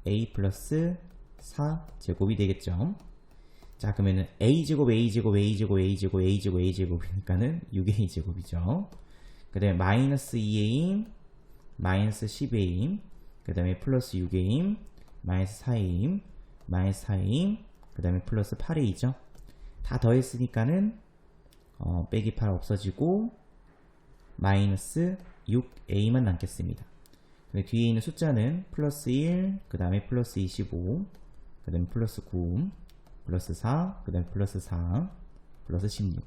A 플러스 4제곱이 되겠죠. 자, 그러면은 A제곱, A제곱, A제곱, A제곱, A제곱, A제곱이니까는 6A제곱이죠. 그 다음에 마이너스 2A, 마이너스 10A, 그 다음에 플러스 6A, 마이너스 4A, 마이너스 4A, 그 다음에 플러스 8A죠. 다 더했으니까는 빼기 8 없어지고 마이너스 6A만 남겠습니다. 근데 뒤에 있는 숫자는 플러스 1, 그 다음에 플러스 25, 그 다음에 플러스 9, 플러스 4, 그 다음에 플러스 4, 플러스 16.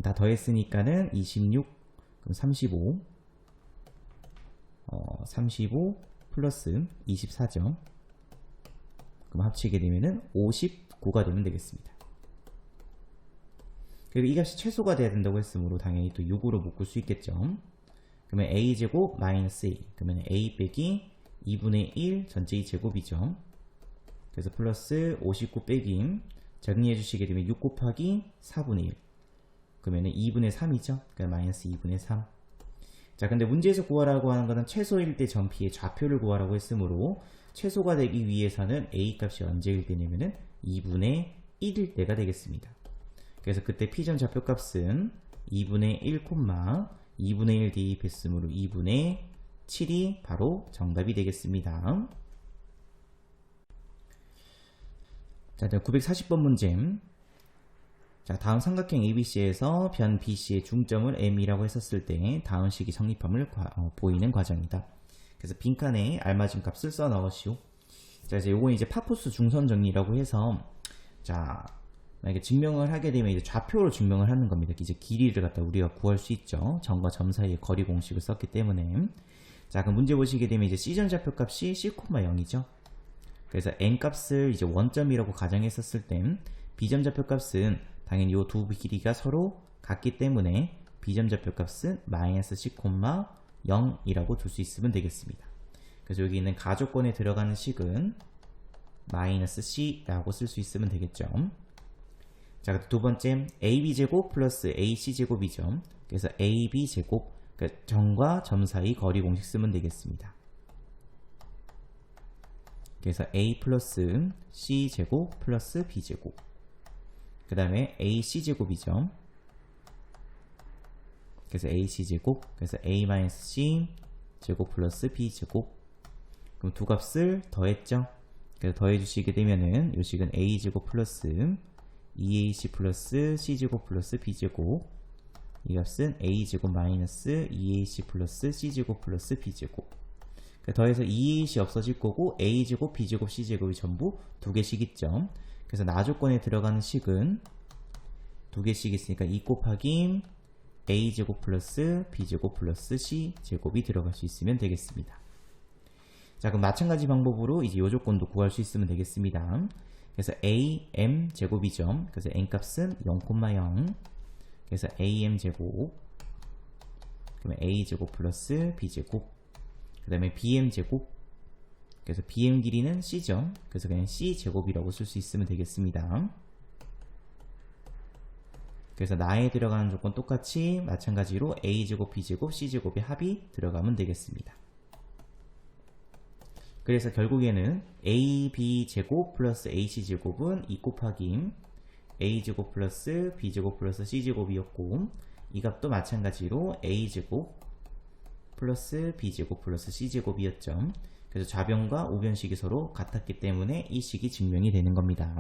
다 더했으니까는 26, 그럼 35, 35 플러스 24죠. 그럼 합치게 되면은 59가 되면 되겠습니다. 그리고 이 값이 최소가 돼야 된다고 했으므로 당연히 또 6으로 묶을 수 있겠죠. 그러면 a제곱 마이너스 a, 그러면 a 빼기 2분의 1 전체의 제곱이죠. 그래서 플러스 59 빼기, 정리해 주시게 되면 6 곱하기 4분의 1, 그러면 2분의 3이죠. 그러니까 마이너스 2분의 3. 자, 근데 문제에서 구하라고 하는 것은 최소일 때 전피의 좌표를 구하라고 했으므로 최소가 되기 위해서는 a 값이 언제일 때냐면은 2분의 1일 때가 되겠습니다. 그래서 그때 피전 좌표 값은 2분의 1, 2분의 1 대입했으므로 2분의 7이 바로 정답이 되겠습니다. 자, 940번 문제. 자, 다음 삼각형 ABC에서 변 BC의 중점을 M이라고 했었을 때 다음 식이 성립함을 보이는 과정이다. 그래서 빈칸에 알맞은 값을 써 넣으시오. 자, 이제 요건 이제 파포스 중선 정리라고 해서, 자, 만약에 증명을 하게 되면 이제 좌표로 증명을 하는 겁니다. 이제 길이를 갖다 우리가 구할 수 있죠. 점과 점 사이의 거리 공식을 썼기 때문에. 자, 그럼 문제 보시게 되면 이제 C점 좌표 값이 C,0이죠. 그래서 N 값을 이제 원점이라고 가정했었을 땐 B점 좌표 값은 당연히 이 두 길이가 서로 같기 때문에 B점 좌표 값은 마이너스 C,0이라고 줄 수 있으면 되겠습니다. 그래서 여기 있는 가조건에 들어가는 식은 마이너스 C라고 쓸 수 있으면 되겠죠. 자, 두 번째 AB제곱 플러스 AC제곱이죠. 그래서 AB제곱, 그러니까 점과 점 사이 거리 공식 쓰면 되겠습니다. 그래서 A 플러스 C제곱 플러스 B제곱, 그 다음에 AC제곱이죠. 그래서 AC제곱, 그래서 A-C 제곱 플러스 B제곱. 그럼 두 값을 더했죠. 그래서 더해주시게 되면은 요 식은 A제곱 플러스 2AC 플러스 C제곱 플러스 B제곱, 이 값은 A제곱 마이너스 2AC 플러스 C제곱 플러스 B제곱. 더해서 2AC 없어질 거고 A제곱, B제곱, C제곱이 전부 두 개씩 있죠. 그래서 나조건에 들어가는 식은 두 개씩 있으니까 2 곱하기 A제곱 플러스 B제곱 플러스 C제곱이 들어갈 수 있으면 되겠습니다. 자, 그럼 마찬가지 방법으로 이제 요 조건도 구할 수 있으면 되겠습니다. 그래서 AM 제곱이죠. 그래서 N 값은 0,0. 그래서 AM 제곱, 그러면 A 제곱 플러스 B 제곱, 그 다음에 BM 제곱, 그래서 BM 길이는 C죠. 그래서 그냥 C 제곱이라고 쓸 수 있으면 되겠습니다. 그래서 나에 들어가는 조건 똑같이 마찬가지로 A 제곱, B 제곱, C 제곱의 합이 들어가면 되겠습니다. 그래서 결국에는 AB 제곱 플러스 AC 제곱은 2 곱하기 A 제곱 플러스 B 제곱 플러스 C 제곱이었고, 이 값도 마찬가지로 A 제곱 플러스 B 제곱 플러스 C 제곱이었죠. 그래서 좌변과 우변식이 서로 같았기 때문에 이 식이 증명이 되는 겁니다.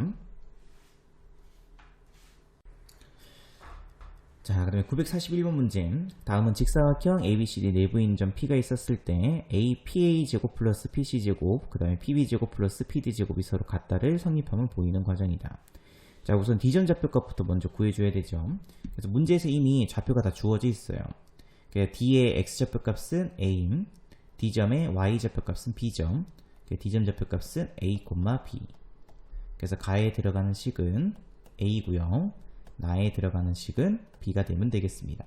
자, 그다음에 941번 문제. 다음은 직사각형 ABCD 내부인 점 P가 있었을 때 APA 제곱 플러스 PC 제곱, 그 다음에 PB 제곱 플러스 PD 제곱이 서로 같다를 성립함을 보이는 과정이다. 자, 우선 D점 좌표값부터 먼저 구해줘야 되죠. 그래서 문제에서 이미 좌표가 다 주어져 있어요. D의 X좌표값은 A, D점의 Y좌표값은 B점, D점 좌표값은 A, B. 그래서 가에 들어가는 식은 A고요. 나에 들어가는 식은 B가 되면 되겠습니다.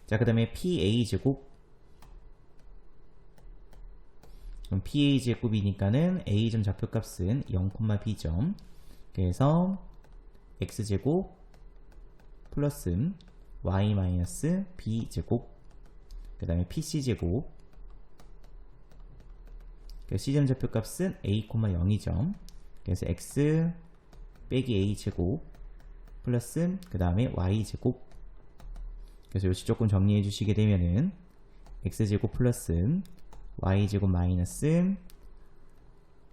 자, 그 다음에 PA제곱, 그럼 PA제곱이니까는 A점 좌표값은 0, B점. 그래서 X제곱 플러스 Y 마이너스 B제곱, 그 다음에 PC제곱, C점 좌표값은 A, 0이죠. 그래서 X 빼기 A제곱 플러스 그 다음에 Y제곱. 그래서 요식 조금 정리해 주시게 되면은 X제곱 플러스 Y제곱 마이너스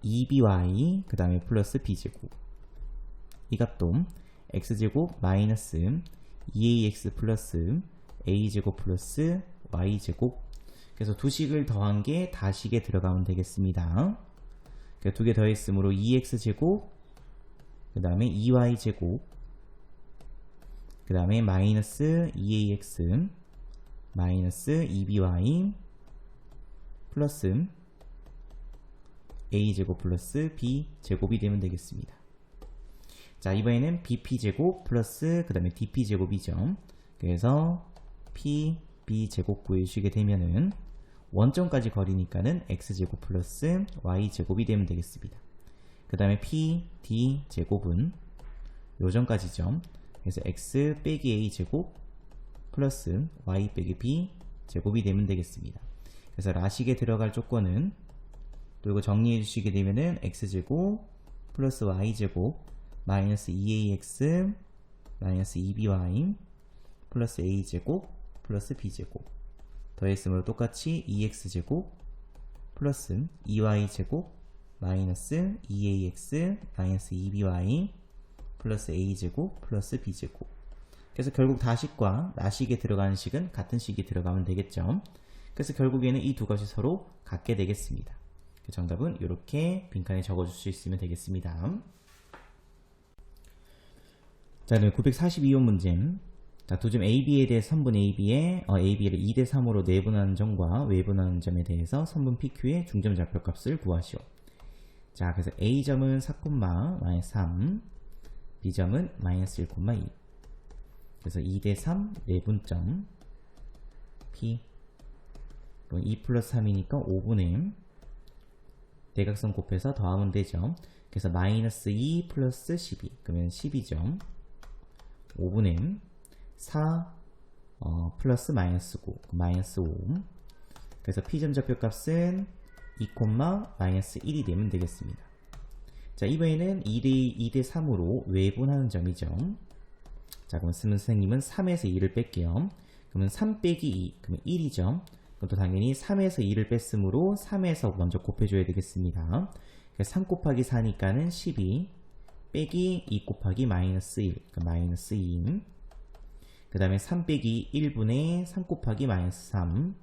2BY 그 다음에 플러스 B제곱, 이 값도 X제곱 마이너스 2AX 플러스 A제곱 플러스 Y제곱. 그래서 두 식을 더한 게 다식에 들어가면 되겠습니다. 두 개 더했으므로 2X제곱 그 다음에 2Y제곱 그 다음에 마이너스 2AX 마이너스 2BY 플러스 A제곱 플러스 B제곱이 되면 되겠습니다. 자, 이번에는 bp제곱 플러스 그 다음에 dp제곱이죠. 그래서 p, b제곱 구해주시게 되면은 원점까지 거리니까는 x제곱 플러스 y제곱이 되면 되겠습니다. 그 다음에 p, d제곱은 요점까지죠. 그래서 x 빼기 a제곱 플러스 y 빼기 b제곱이 되면 되겠습니다. 그래서 라식에 들어갈 조건은 또 이거 정리해 주시게 되면은 x제곱 플러스 y제곱 마이너스 2ax 마이너스 2by 플러스 a제곱 플러스 b제곱 더했으므로 똑같이 2x제곱 플러스 2y제곱 마이너스 2ax 마이너스 2by 플러스 a제곱 플러스 b제곱. 그래서 결국 다식과 나식에 들어가는 식은 같은 식이 들어가면 되겠죠. 그래서 결국에는 이 두 값이 서로 같게 되겠습니다. 정답은 이렇게 빈칸에 적어줄 수 있으면 되겠습니다. 자, 그럼 942호 문제. 자, 두 점 AB에 대해 선분 AB에 AB를 2대3으로 내분하는 점과 외분하는 점에 대해서 선분 PQ의 중점 좌표값을 구하시오. 자, 그래서 A점은 4,-3, B점은 -1,2. 그래서 2대3 내분점 P 2 플러스 3이니까 5분의 대각선 곱해서 더하면 되죠. 그래서 -2 플러스 12 그러면 12점 5분의 4 플러스 -9 -5. 그래서 P점 좌표값은 2,-1이 되면 되겠습니다. 자, 이번에는 2대3으로 외분하는 점이죠. 자, 그럼 선생님은 3에서 2를 뺄게요. 그러면 3 빼기 2 그러면 1이죠. 그럼 또 당연히 3에서 2를 뺐으므로 3에서 먼저 곱해줘야 되겠습니다. 그래서 3 곱하기 4니까는 12 빼기 2 곱하기 -1 그러니까 -2. 그 다음에 3 빼기 1분의 3 곱하기 -3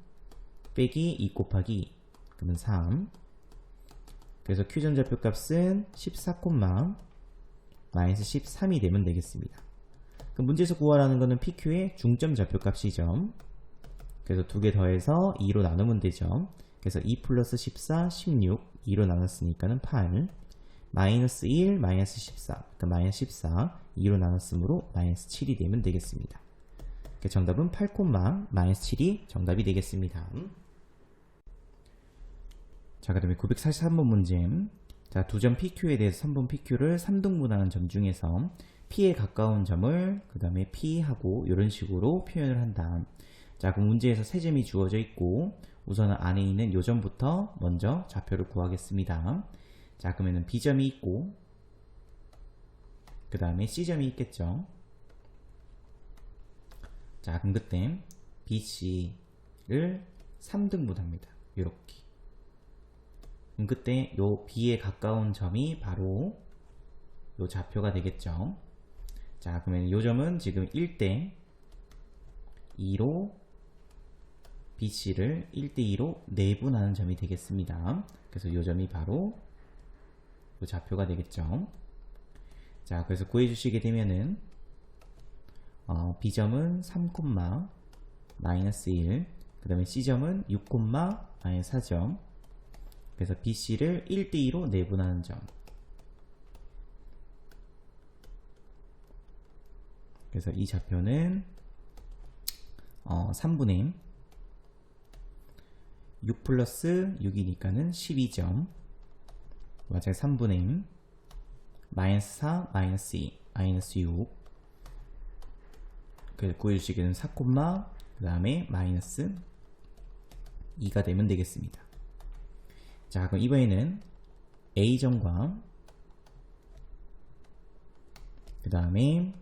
빼기 2 곱하기 2 그러면 3. 그래서 Q점 좌표값은 14,-13이 되면 되겠습니다. 그럼 문제에서 구하라는 것은 PQ의 중점 좌표값이죠. 그래서 두 개 더해서 2로 나누면 되죠. 그래서 2 플러스 14, 16, 2로 나눴으니까는 8, 마이너스 1, 마이너스 14, 그러니까 마이너스 14, 2로 나눴으므로 마이너스 7이 되면 되겠습니다. 정답은 8,-7이 정답이 되겠습니다. 자, 그 다음에 943번 문제. 자, 두 점 PQ에 대해서 선분 PQ를 3등분하는 점 중에서 P에 가까운 점을 그 다음에 P하고 이런 식으로 표현을 한다. 자, 그럼 문제에서 세 점이 주어져 있고 우선은 안에 있는 요 점부터 먼저 좌표를 구하겠습니다. 자, 그러면은 B점이 있고 그 다음에 C점이 있겠죠. 자, 그럼 그때 BC를 3등분합니다. 이렇게. 그럼 그때 요 B에 가까운 점이 바로 요 좌표가 되겠죠. 자, 그러면 요 점은 지금 1대 2로 BC를 1대2로 내분하는 점이 되겠습니다. 그래서 요 점이 바로 요 좌표가 되겠죠. 자, 그래서 구해주시게 되면은 B점은 3,-1, 그 다음에 C점은 6,-4점. 그래서 BC를 1대2로 내분하는 점. 그래서 이 좌표는 3분의 6 플러스 6이니까는 12점. 마찬가지 3분의 -4, -2, -6. 그래서 구해주시기는 4, 그 다음에 -2가 되면 되겠습니다. 자, 그럼 이번에는 A점과 그 다음에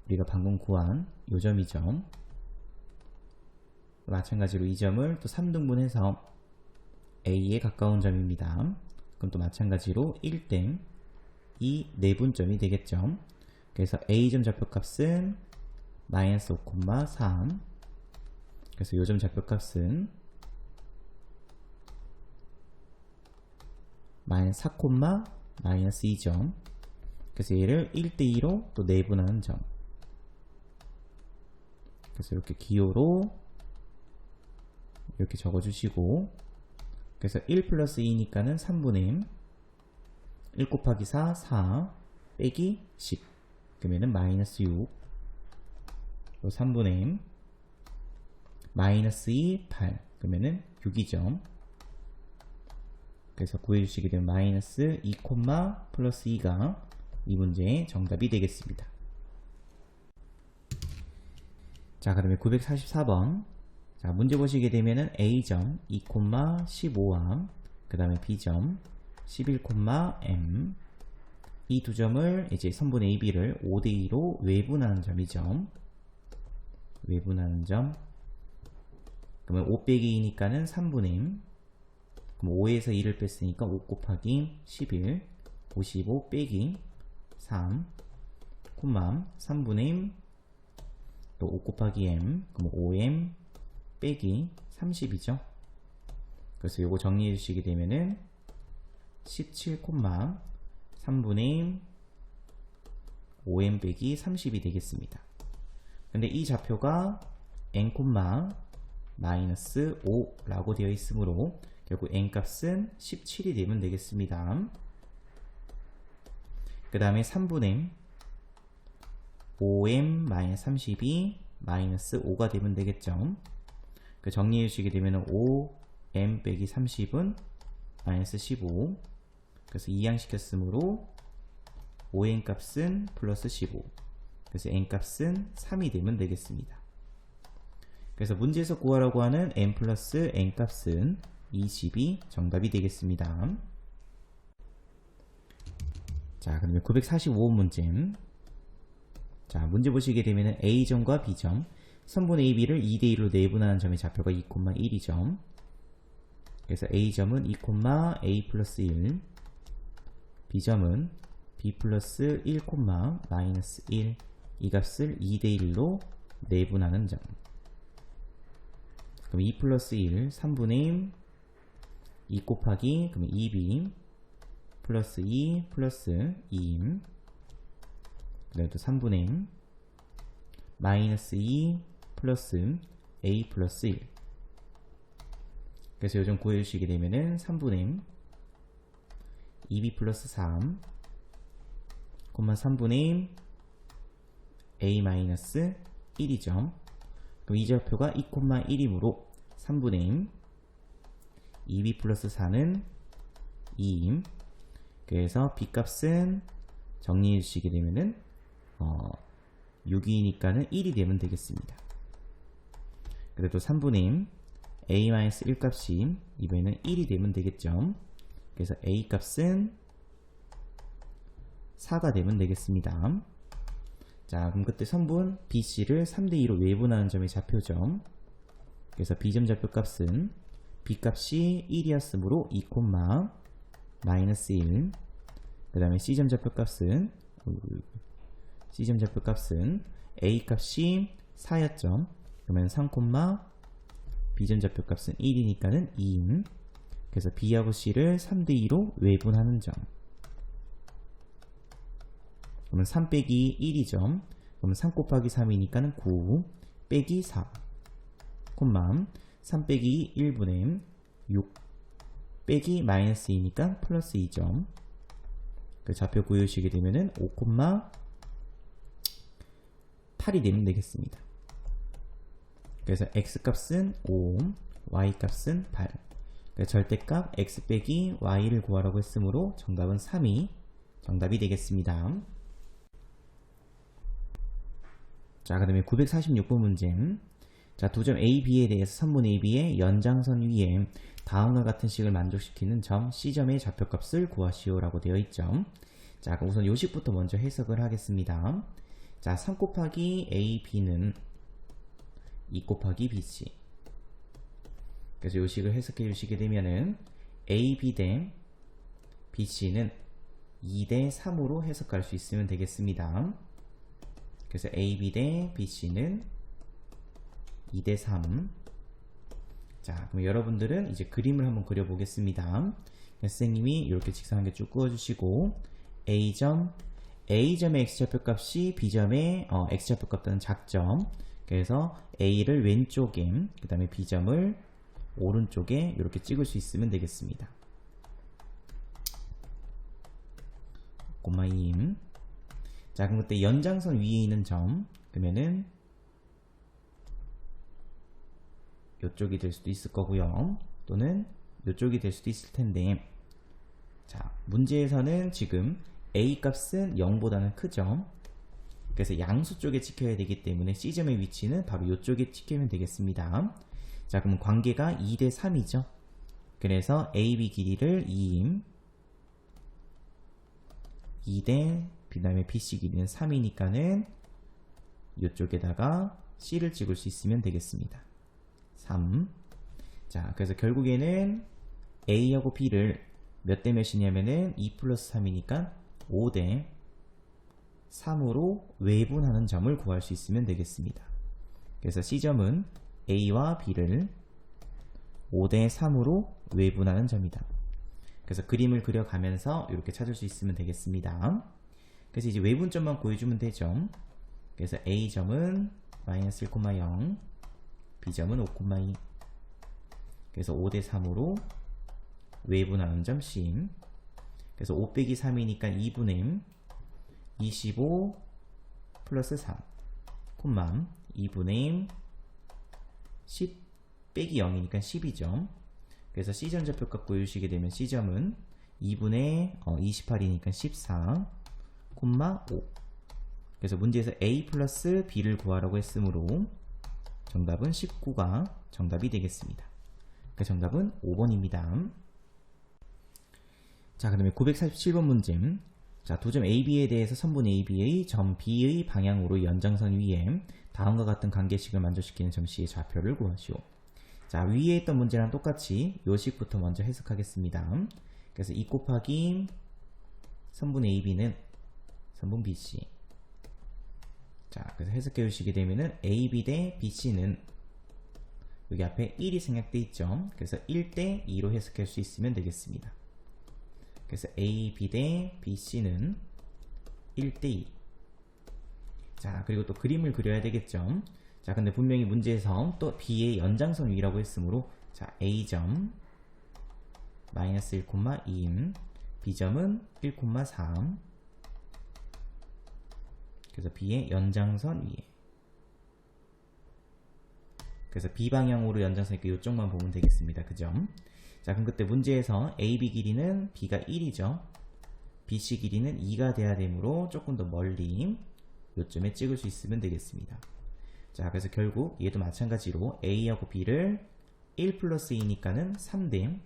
우리가 방금 구한 요 점이죠. 마찬가지로 이 점을 또 3등분해서 A에 가까운 점입니다. 그럼 또 마찬가지로 1대 2 내분점이 되겠죠. 그래서 A점 좌표값은 -5,3. 그래서 요 점 좌표값은 -4,-2점. 그래서 얘를 1대2로 또 내분하는 점. 그래서 이렇게 기호로 이렇게 적어주시고, 그래서 1 플러스 2니까는 3분의 1 곱하기 4, 4. 빼기 10 그러면은 마이너스 6 또 3분의 m 마이너스 2 8 그러면은 6이죠. 그래서 구해주시게 되면 마이너스 2, 플러스 2가 이 문제의 정답이 되겠습니다. 자, 그러면 944번. 자, 문제 보시게 되면은 A점 2, 15와 그 다음에 B점 11, m 이 두 점을 이제 선분 AB를 5대2로 외분하는 점이죠. 외분하는 점. 그러면 5 빼기 2니까는 3분의 1. 그럼 5에서 2를 뺐으니까 5 곱하기 11, 55 빼기 3, 3분의 1, 또 5 곱하기 m, 그럼 5m 빼기 30이죠. 그래서 요거 정리해 주시게 되면은 17, 3분의 1, 5m 빼기 30이 되겠습니다. 근데 이 좌표가 n, 마이너스 5라고 되어 있으므로 결국 n 값은 17이 되면 되겠습니다. 그 다음에 3분의 5m 마이너스 32 마이너스 5가 되면 되겠죠. 그 정리해 주시게 되면 5m 빼기 30은 마이너스 15. 그래서 이항시켰으므로 5n 값은 플러스 15. 그래서 n 값은 3이 되면 되겠습니다. 그래서 문제에서 구하라고 하는 n 플러스 n 값은 20이 정답이 되겠습니다. 자, 그러면 945문제. 자, 문제 보시게 되면 A점과 B점, 선분 AB를 2대1로 내분하는 점의 좌표가 2, 1이죠. 그래서 A점은 2, A 플러스 1, B점은 B 플러스 1, 마이너스 1, 이 값을 2대1로 내분하는 점. 그럼 2 플러스 1, 3분의 1, 2 곱하기, 그러면 2b, 플러스 2, 플러스 2, 그래도 3분의 1, 마이너스 2, 플러스 a 플러스 1. 그래서 요즘 구해주시게 되면은 3분의 1, 2b 플러스 3, 3분의 1, a 마이너스 1이죠. 그럼 이 좌표가 2, 1이므로 3분의 1, 2b 플러스 4는 2임. 그래서 b 값은 정리해 주시게 되면은 6이니까는 1이 되면 되겠습니다. 그래도 3분의 1, a-1 값이 이번에는 1이 되면 되겠죠. 그래서 a 값은 4가 되면 되겠습니다. 자, 그럼 그때 선분 BC를 3대2로 외분하는 점의 좌표죠. 그래서 B점 좌표 값은 B 값이 1이었으므로 2, 마이너스 1. 그 다음에 C점 좌표 값은 A 값이 4였죠. 그러면 3, B점 좌표 값은 1이니까는 2인. 그래서 B하고 C를 3대2로 외분하는 점. 그러면 3 빼기 1이죠. 그러면 3 곱하기 3이니까는 9 빼기 4, 3 빼기 1분의 6 빼기 마이너스 2니까 플러스 2점. 그 좌표 구해주시게 되면은 5, 8이 되면 되겠습니다. 그래서 x값은 5, y값은 8. 그러니까 절대값 x 빼기 y를 구하라고 했으므로 정답은 3이 정답이 되겠습니다. 자, 그 다음에 946번 문제. 자, 두 점 A, B에 대해서 선분 AB의 연장선 위에 다음과 같은 식을 만족시키는 점 C점의 좌표값을 구하시오 라고 되어 있죠. 자, 그럼 우선 요식부터 먼저 해석을 하겠습니다. 자, 3 곱하기 A, B는 2 곱하기 BC. 그래서 요식을 해석해 주시게 되면은 A, B 대 BC는 2 대 3으로 해석할 수 있으면 되겠습니다. 그래서 A, B 대 BC는 2 대 3. 자, 그럼 여러분들은 이제 그림을 한번 그려보겠습니다. 선생님이 이렇게 직선 한 개 쭉 그어주시고 A점의 x좌표값이 B점의 x좌표값보다는 작점. 그래서 A를 왼쪽에, 그 다음에 B점을 오른쪽에 이렇게 찍을 수 있으면 되겠습니다. 꼬마 2임. 자, 그럼 그때 연장선 위에 있는 점, 그러면은 이쪽이 될 수도 있을 거고요. 또는 이쪽이 될 수도 있을 텐데, 자, 문제에서는 지금 A 값은 0보다는 크죠. 그래서 양수 쪽에 찍혀야 되기 때문에 C점의 위치는 바로 이쪽에 찍히면 되겠습니다. 자, 그럼 관계가 2대 3이죠. 그래서 AB 길이를 2임, 2대 그 다음에 BC 길이는 3이니까는 이쪽에다가 C를 찍을 수 있으면 되겠습니다. 3. 자, 그래서 결국에는 A하고 B를 몇 대 몇이냐면은 2 플러스 3이니까 5대 3으로 외분하는 점을 구할 수 있으면 되겠습니다. 그래서 C점은 A와 B를 5대 3으로 외분하는 점이다. 그래서 그림을 그려가면서 이렇게 찾을 수 있으면 되겠습니다. 그래서 이제 외분점만 구해주면 되죠. 그래서 A점은 마이너스 1,0, B점은 5,2. 그래서 5대 3으로 외분하는 점 C. 그래서 5 빼기 3이니까 2분의 25 플러스 3, 2분의 10 빼기 0이니까 10이죠. 그래서 C점 좌표값 구해주시게 되면 C점은 2분의 28이니까 14, 5. 그래서 문제에서 A 플러스 B를 구하라고 했으므로 정답은 19가 정답이 되겠습니다. 그 정답은 5번입니다. 자, 그 다음에 947번 문제. 자, 도점 AB에 대해서 선분 AB의 점 B의 방향으로 연장선 위에 다음과 같은 관계식을 만족시키는 점 C의 좌표를 구하시오. 자, 위에 있던 문제랑 똑같이 요식부터 먼저 해석하겠습니다. 그래서 2 곱하기 선분 AB는 선분 BC. 자, 그래서 해석해 주시게 되면은 AB 대 BC는 여기 앞에 1이 생략돼 있죠. 그래서 1대 2로 해석할 수 있으면 되겠습니다. 그래서 AB 대 BC는 1대 2. 자, 그리고 또 그림을 그려야 되겠죠. 자, 근데 분명히 문제에서 또 B의 연장선 위라고 했으므로, 자, A점 마이너스 1,2임, B점은 1,3. 그래서 B의 연장선 위에. 그래서 B 방향으로 연장선이니까 이쪽만 보면 되겠습니다. 그죠? 자, 그럼 그때 문제에서 AB 길이는 B가 1이죠. BC 길이는 2가 돼야 되므로 조금 더 멀리 요점에 찍을 수 있으면 되겠습니다. 자, 그래서 결국 얘도 마찬가지로 A하고 B를 1 플러스 2니까는 3대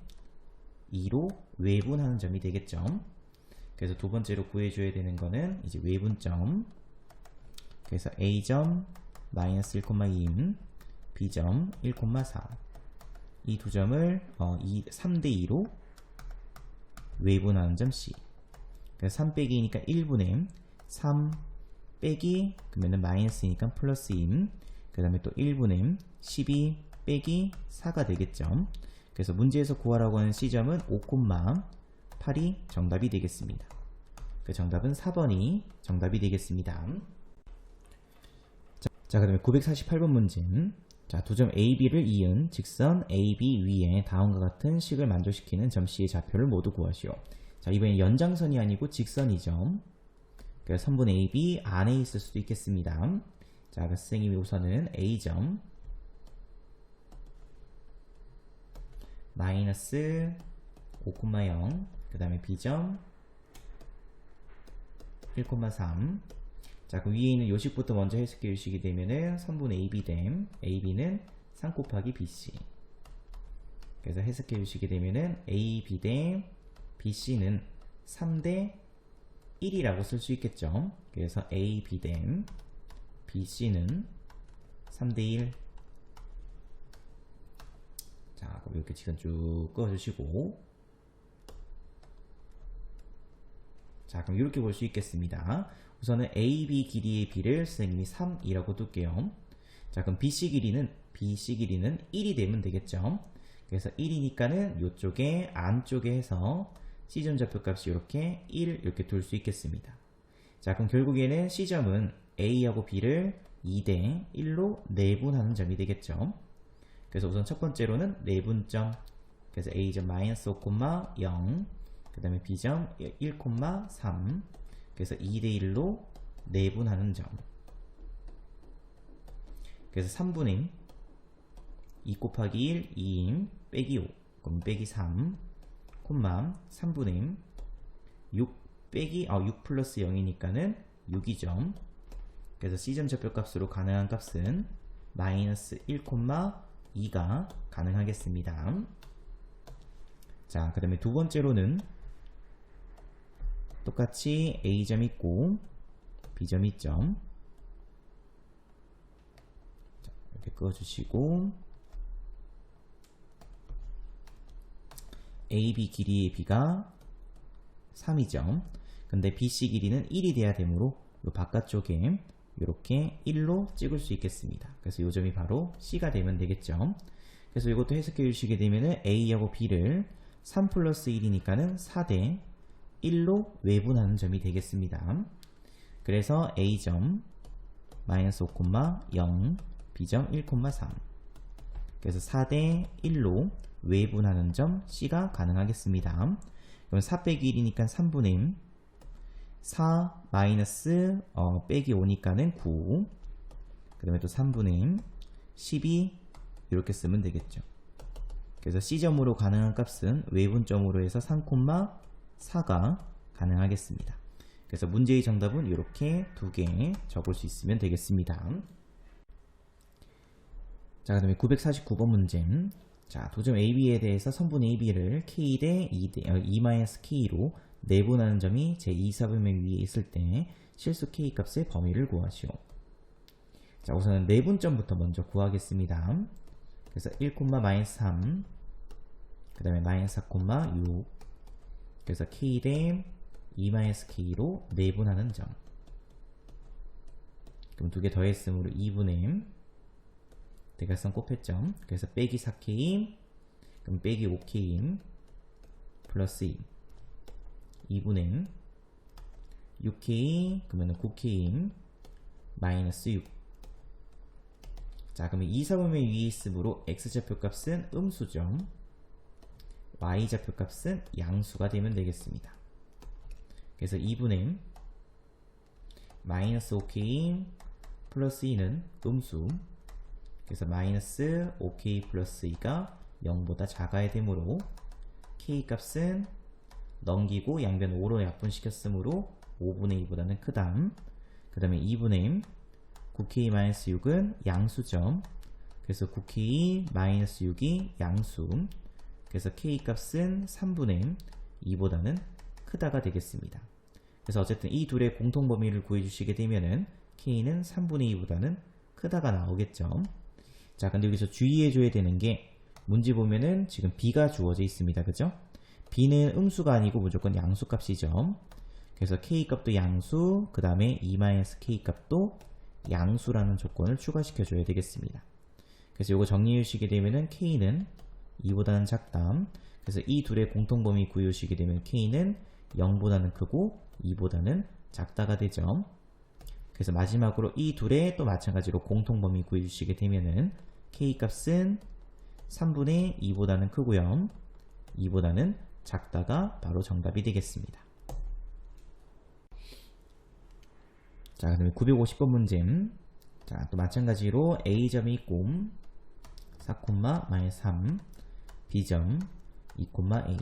2로 외분하는 점이 되겠죠. 그래서 두 번째로 구해줘야 되는 거는 이제 외분점. 그래서 A점 마이너스 1,2인, B점 1,4. 이 두 점을 3대 2로 외분하는 점 C. 그래서 3 빼기 2니까 1분의 3 빼기, 그러면은 마이너스니까 플러스 2인, 그 다음에 또 1분의 12 빼기 4가 되겠죠. 그래서 문제에서 구하라고 하는 C점은 5,8이 정답이 되겠습니다. 그 정답은 4번이 정답이 되겠습니다. 자, 그 다음에 948번 문제. 자, 두 점 AB를 이은 직선 AB 위에 다음과 같은 식을 만족시키는 점 C의 좌표를 모두 구하시오. 자, 이번엔 연장선이 아니고 직선이죠. 그래서 선분 AB 안에 있을 수도 있겠습니다. 자, 그래서 선생님이 우선은 A점 마이너스 5,0, 그 다음에 B점 1,3. 자, 그 위에 있는 요식부터 먼저 해석해 주시게 되면은 선분 AB 됨 AB는 3 곱하기 BC. 그래서 해석해 주시게 되면은 AB 대 BC는 3대 1이라고 쓸 수 있겠죠. 그래서 AB 대 BC는 3대 1. 자, 그럼 이렇게 지금 쭉 꺼주시고, 자, 그럼 이렇게 볼 수 있겠습니다. 우선은 AB 길이의 B를 선생님이 3이라고 둘게요. 자, 그럼 BC 길이는 1이 되면 되겠죠. 그래서 1이니까는 이쪽에 안쪽에 해서 C점 좌표값이 이렇게 1 이렇게 둘 수 있겠습니다. 자, 그럼 결국에는 C점은 A하고 B를 2대 1로 내분하는 점이 되겠죠. 그래서 우선 첫 번째로는 내분점. 그래서 A점 마이너스 5,0, 그 다음에 B점 1,3. 그래서 2대 1로 내분하는 점. 그래서 3분의 2 곱하기 1, 2임, 빼기 5, 그럼 빼기 3, 콤마 3분의 6 빼기 6 플러스 0이니까는 6이죠. 그래서 C점 좌표값으로 가능한 값은 마이너스 1,2가 가능하겠습니다. 자, 그 다음에 두 번째로는 똑같이 A점 있고 B점 있죠. 자, 이렇게 그어주시고 AB 길이의 B가 3이죠. 근데 BC 길이는 1이 돼야 되므로 이 바깥쪽에 이렇게 1로 찍을 수 있겠습니다. 그래서 이 점이 바로 C가 되면 되겠죠. 그래서 이것도 해석해 주시게 되면은 A하고 B를 3 플러스 1이니까는 4대 1로 외분하는 점이 되겠습니다. 그래서 A점 마이너스 5,0, B점 1,3. 그래서 4대 1로 외분하는 점 C가 가능하겠습니다. 그럼 4 빼기 1이니까 3분의 4 마이너스 빼기 5니까는 9. 그 다음에 또 3분의 12 이렇게 쓰면 되겠죠. 그래서 C점으로 가능한 값은 외분점으로 해서 3,4가 가능하겠습니다. 그래서 문제의 정답은 이렇게 두 개 적을 수 있으면 되겠습니다. 자, 그 다음에 949번 문제. 자, 도점 AB에 대해서 선분 AB를 K 대 2-K로 내분하는 점이 제2사분면 위에 있을 때 실수 K 값의 범위를 구하시오. 자, 우선은 내분점부터 먼저 구하겠습니다. 그래서 1,-3, 그 다음에 마이너스 4,6, 그래서 K 대 2-K로 내분하는 점. 그럼 두 개 더했으므로 2분의 대각선 곱했점. 그래서 빼기 4K, 그럼 빼기 5K 플러스 2. 2분의 6K, 그러면 9K 마이너스 6. 자, 그러면 2사분면 위에 있으므로 X좌표값은 음수죠. Y좌표값은 양수가 되면 되겠습니다. 그래서 2분의 마이너스 5K 플러스 2는 음수. 그래서 마이너스 5K 플러스 2가 0보다 작아야 되므로 K 값은 넘기고 양변 5로 약분시켰으므로 5분의 2보다는 크다. 그 다음에 2분의 9K 마이너스 6은 양수점. 그래서 9K 마이너스 6이 양수. 그래서 K 값은 3분의 2보다는 크다가 되겠습니다. 그래서 어쨌든 이 둘의 공통 범위를 구해주시게 되면은 K는 3분의 2보다는 크다가 나오겠죠. 자, 근데 여기서 주의해줘야 되는 게 문제 보면은 지금 B가 주어져 있습니다. 그죠? B는 음수가 아니고 무조건 양수 값이죠. 그래서 K 값도 양수, 그 다음에 2-K 값도 양수라는 조건을 추가시켜줘야 되겠습니다. 그래서 이거 정리해 주시게 되면은 K는 2보다는 작다. 그래서 이 둘의 공통범위 구해 주시게 되면 K는 0보다는 크고 2보다는 작다가 되죠. 그래서 마지막으로 이 둘의 또 마찬가지로 공통범위 구해 주시게 되면은 K 값은 3분의 2보다는 크고요. 2보다는 작다가 바로 정답이 되겠습니다. 자, 그 다음에 950번 문제. 자, 또 마찬가지로 A점이 있고 4,-3, B점 2,A.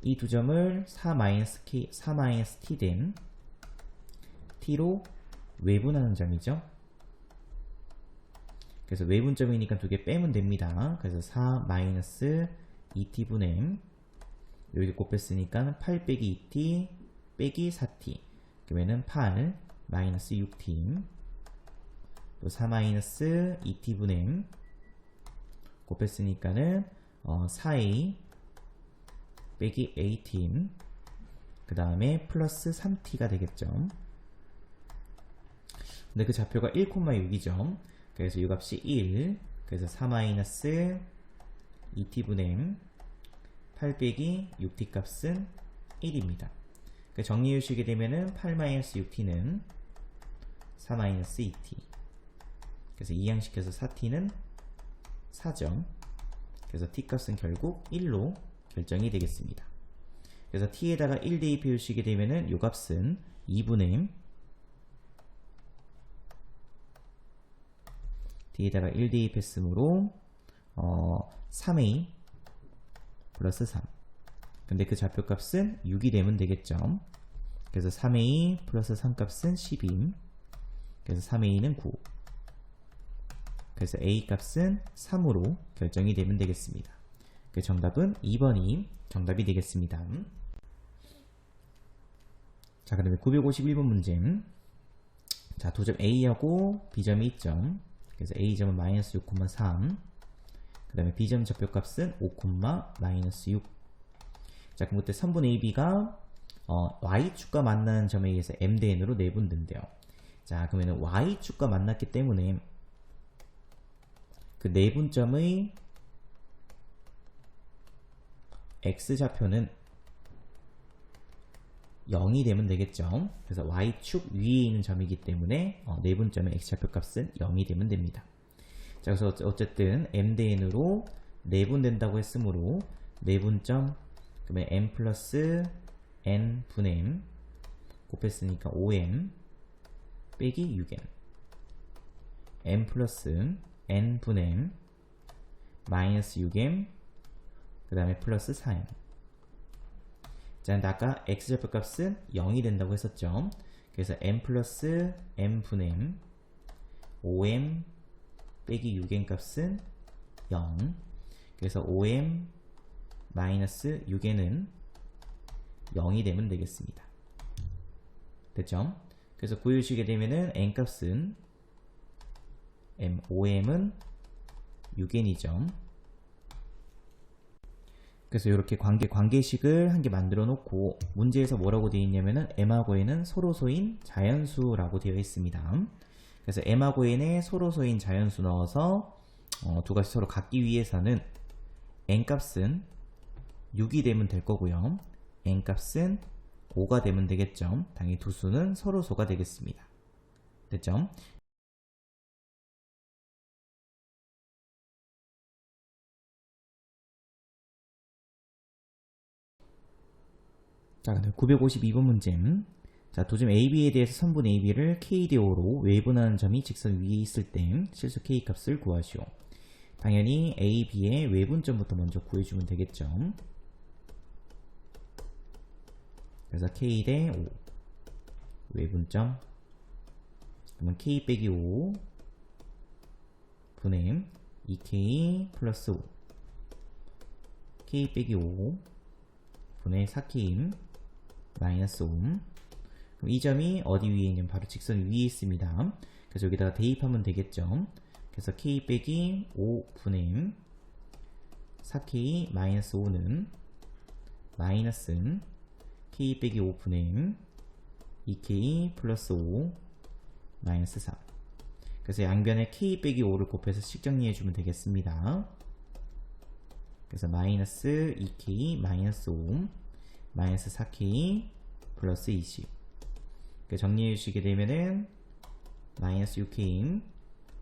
이 두 점을 4-T 된 T로 외분하는 점이죠. 그래서 외분점이니까 두 개 빼면 됩니다. 그래서 4-2T분의 여기 곱했으니까 8 빼기 2T 빼기 4T. 그러면은 8 마이너스 6T. 또 4-2T분의 곱했으니까는 4A 빼기 AT. 그 다음에 플러스 3T가 되겠죠. 근데 그 좌표가 1,6이죠. 그래서 이 값이 1. 그래서 4-2T분의 8 빼기 6T 값은 1입니다. 정리해 주시게 되면은 8-6T는 4-2T. 그래서 이항시켜서 4T는 4점. 그래서 T 값은 결국 1로 결정이 되겠습니다. 그래서 T에다가 1 대입해 주시게 되면은 이 값은 2분의 D에다가 1 대입했으므로 3A 플러스 3. 근데 그 좌표값은 6이 되면 되겠죠. 그래서 3A 플러스 3 값은 12. 그래서 3A는 9. 그래서 A 값은 3으로 결정이 되면 되겠습니다. 그 정답은 2번이 정답이 되겠습니다. 자, 그다음에 951번 문제. 자, 도점 A하고 B점이 있죠. 그래서 A점은 마이너스 6,3. 그 다음에 B점 좌표값은 5, 마이너스 6. 자, 그럼 그때 3분의 AB가 Y축과 만나는 점에 의해서 M 대 N으로 내분된대요. 자, 그러면 Y축과 만났기 때문에 그 내분점의 X좌표는 0이 되면 되겠죠. 그래서 Y축 위에 있는 점이기 때문에 내분점의 X좌표 값은 0이 되면 됩니다. 자, 그래서 어쨌든 M 대 N으로 내분된다고 했으므로 내분점 그러면 M 플러스 N 분의 M 곱했으니까 5M 빼기 6M M 플러스 N 분의 M 마이너스 6M 그 다음에 플러스 4M. 자, 아까 X좌표 값은 0이 된다고 했었죠. 그래서 M 플러스 M 분의 M 5M 빼기 6M 값은 0. 그래서 5M 마이너스 6N은 0이 되면 되겠습니다. 됐죠? 그래서 구해주시게 되면은 N 값은 M, 5M은 6N이죠. 그래서 이렇게 관계식을 한 개 만들어 놓고 문제에서 뭐라고 되어 있냐면은 M하고 N은 서로소인 자연수라고 되어 있습니다. 그래서 M하고 N에 서로소인 자연수 넣어서 두 가지 서로 같기 위해서는 N 값은 6이 되면 될 거고요. N 값은 5가 되면 되겠죠. 당연히 두 수는 서로소가 되겠습니다. 됐죠? 자, 952번 문제. 자, 도점 AB에 대해서 선분 AB를 K 대 5로 외분하는 점이 직선 위에 있을 때 실수 K 값을 구하시오. 당연히 AB의 외분점부터 먼저 구해주면 되겠죠. 그래서 K 대 5 외분점 그러면 K 빼기 5 분의 2K 플러스 5 K 빼기 5 분의 4K 마이너스 5. 그럼 이 점이 어디 위에 있냐면 바로 직선 위에 있습니다. 그래서 여기다가 대입하면 되겠죠. 그래서 K 빼기 5 분의 4K 마이너스 5는 마이너스 K 빼기 5 분의 2K 플러스 5 마이너스 4. 그래서 양변에 K 빼기 5를 곱해서 식 정리해주면 되겠습니다. 그래서 마이너스 2K 마이너스 5 마이너스 4K 플러스 20. 정리해 주시게 되면은 마이너스 6K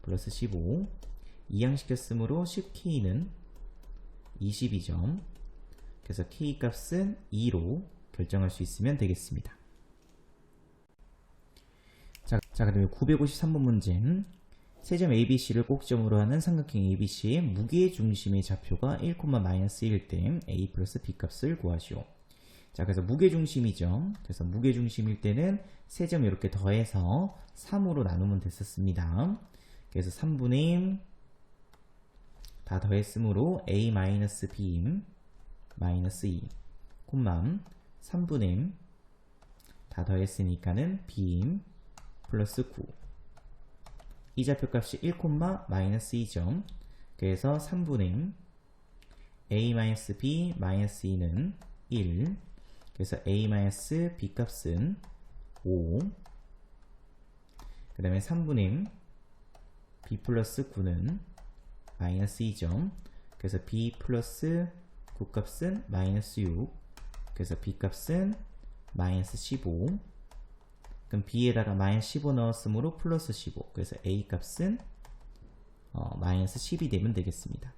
플러스 15 이항시켰으므로 10K는 20이죠. 그래서 K 값은 2로 결정할 수 있으면 되겠습니다. 자, 그다음에 953번 문제. 세점 ABC를 꼭지점으로 하는 삼각형 ABC의 무게중심의 좌표가 1,-1일 때 A 플러스 B 값을 구하시오. 자, 그래서 무게중심이죠. 그래서 무게중심일 때는 세 점 이렇게 더해서 3으로 나누면 됐었습니다. 그래서 3분의 다 더했으므로 A 마이너스 B 마이너스 2 콤마 3분의 다 더했으니까는 B 플러스 9. 이 좌표값이 1, 마이너스 2점. 그래서 3분의 A 마이너스 B 마이너스 2는 1. 그래서 A 마이너스 B 값은 5. 그 다음에 3분의 B 플러스 9는 마이너스 2점. 그래서 B 플러스 9 값은 마이너스 6. 그래서 B 값은 마이너스 15. 그럼 B에다가 마이너스 15 넣었으므로 플러스 15. 그래서 A 값은 마이너스 10이 되면 되겠습니다.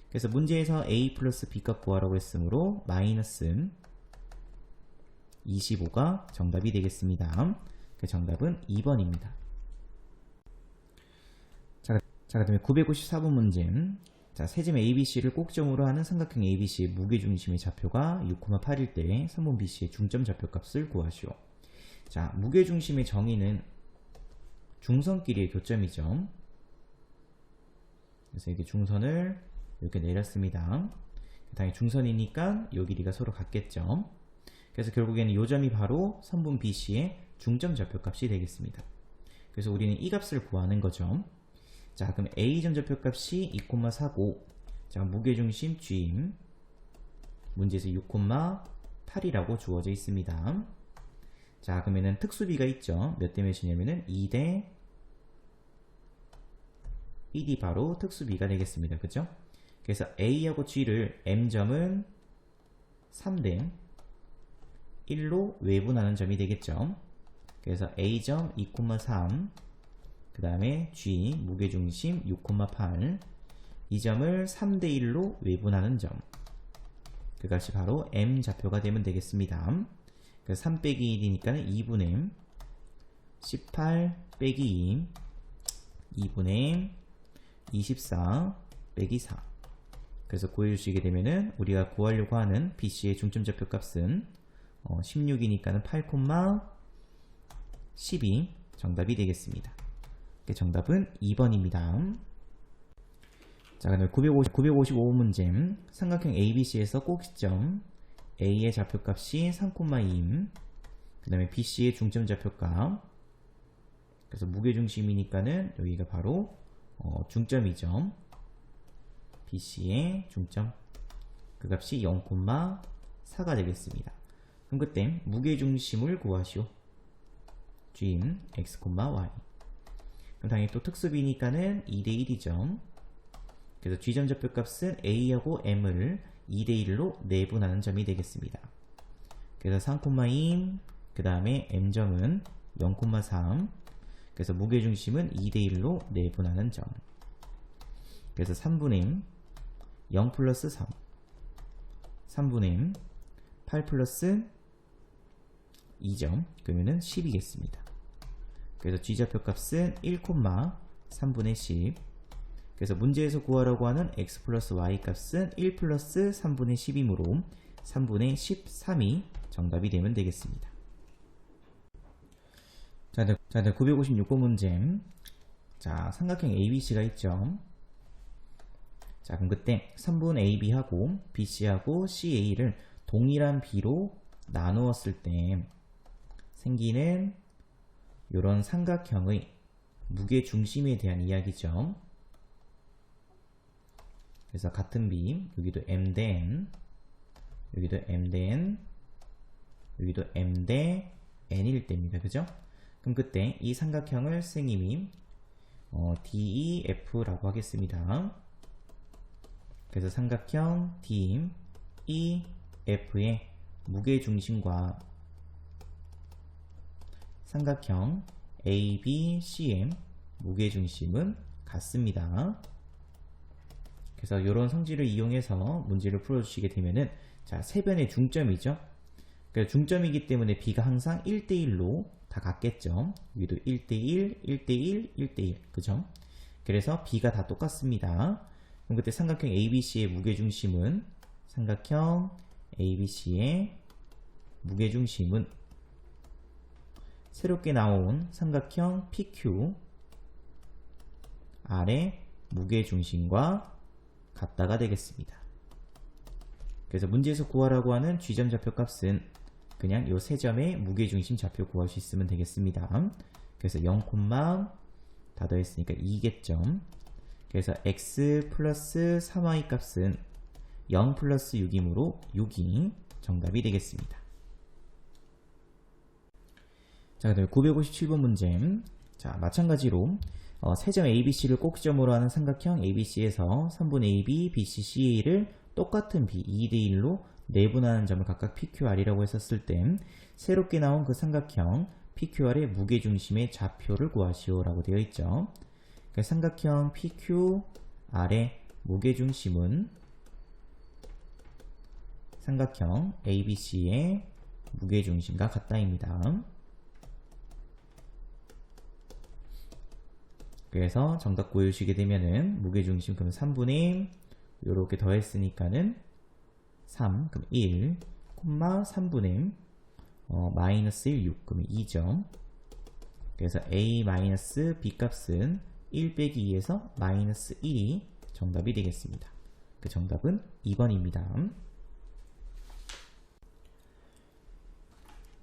그래서 문제에서 A 플러스 B 값 구하라고 했으므로 마이너스 25가 정답이 되겠습니다. 그 정답은 2번입니다. 자, 그 다음에 954번 문제. 자, 세점 ABC를 꼭점으로 하는 삼각형 ABC의 무게중심의 좌표가 6,8일 때 3번 BC의 중점 좌표값을 구하시오. 자, 무게중심의 정의는 중선끼리의 교점이죠. 그래서 이게 중선을 이렇게 내렸습니다. 당연히 중선이니까 요 길이가 서로 같겠죠. 그래서 결국에는 요 점이 바로 선분 BC의 중점 좌표값이 되겠습니다. 그래서 우리는 이 값을 구하는 거죠. 자, 그럼 A점 좌표값이 2,49. 자, 무게중심 G. 문제에서 6,8이라고 주어져 있습니다. 자, 그러면은 특수비가 있죠. 몇 대 몇이냐면은 2대 1이 바로 특수비가 되겠습니다. 그죠? 그래서 A하고 G를 M점은 3대 1로 외분하는 점이 되겠죠. 그래서 A점 2,3, 그 다음에 G 무게중심 6,8, 이 점을 3대 1로 외분하는 점, 그 값이 바로 M 좌표가 되면 되겠습니다. 그래서 3 빼기 1이니까 2분의 18 빼기 2, 2분의 24 빼기 4. 그래서 구해주시게 되면은 우리가 구하려고 하는 BC의 중점 좌표 값은 16이니까는 8,12 정답이 되겠습니다. 정답은 2번입니다. 자, 그다음에 955 문제. 삼각형 ABC에서 꼭지점 A의 좌표값이 3,2임. 그 다음에 BC의 중점 좌표값. 그래서 무게중심이니까는 여기가 바로 중점이죠. BC의 중점. 그 값이 0,4가 되겠습니다. 그럼 그때 무게중심을 구하시오. G, X, Y. 그럼 당연히 또 특수비니까는 2대 1이죠. 그래서 G점 좌표값은 A하고 M을 2대 1로 내분하는 점이 되겠습니다. 그래서 3,2, 그 다음에 M점은 0,3. 그래서 무게중심은 2대 1로 내분하는 점. 그래서 3분의 0 플러스 3. 3분의 8 플러스 2점. 그러면은 10이겠습니다. 그래서 G좌표값은 1,3분의 10. 그래서 문제에서 구하라고 하는 x 플러스 y 값은 1 플러스 3분의 10이므로 3분의 13이 정답이 되면 되겠습니다. 자, 956번 문제. 자, 삼각형 ABC가 있죠. 자, 그럼 그때 3분 AB하고 BC하고 CA를 동일한 B로 나누었을 때 생기는 이런 삼각형의 무게중심에 대한 이야기죠. 그래서 같은 B, 여기도 M 대 N, 여기도 M 대 N, 여기도 M 대 N일 때입니다. 그죠? 그럼 그때 이 삼각형을 선생님이 DEF라고 하겠습니다. 그래서 삼각형 DEF의 무게중심과 삼각형 ABC의 무게중심은 같습니다. 그래서 이런 성질을 이용해서 문제를 풀어주시게 되면은, 자, 세 변의 중점이죠. 그래서 중점이기 때문에 B가 항상 1대1로 다 같겠죠. 여기도 1대1, 1대1, 1대1. 그죠? 그래서 B가 다 똑같습니다. 그럼 그때 삼각형 ABC의 무게중심은, 삼각형 ABC의 무게중심은 새롭게 나온 삼각형 PQ R의 무게중심과 같다가 되겠습니다. 그래서 문제에서 구하라고 하는 G점 좌표값은 그냥 이 세 점의 무게중심 좌표 구할 수 있으면 되겠습니다. 그래서 0, 다 더했으니까 2겠죠. 그래서 x 플러스 3y 값은 0 플러스 6이므로 6이 정답이 되겠습니다. 자, 그다음에 957번 문제. 자, 마찬가지로 세점 ABC를 꼭지점으로 하는 삼각형 ABC에서 3분 AB, BC, CA를 똑같은 B 2대1로 내분하는 점을 각각 PQR이라고 했었을 때 새롭게 나온 그 삼각형 PQR의 무게중심의 좌표를 구하시오 라고 되어 있죠. 그 삼각형 PQR의 무게중심은 삼각형 ABC의 무게중심과 같다입니다. 그래서 정답 구해주시게 되면은 무게중심 그럼 3분의 요렇게 더했으니까는 3 그럼 1 콤마 3분의 마이너스 1 6 그럼 2점. 그래서 a 마이너스 b 값은 1 빼기 2에서 마이너스 1이 정답이 되겠습니다. 그 정답은 2번입니다.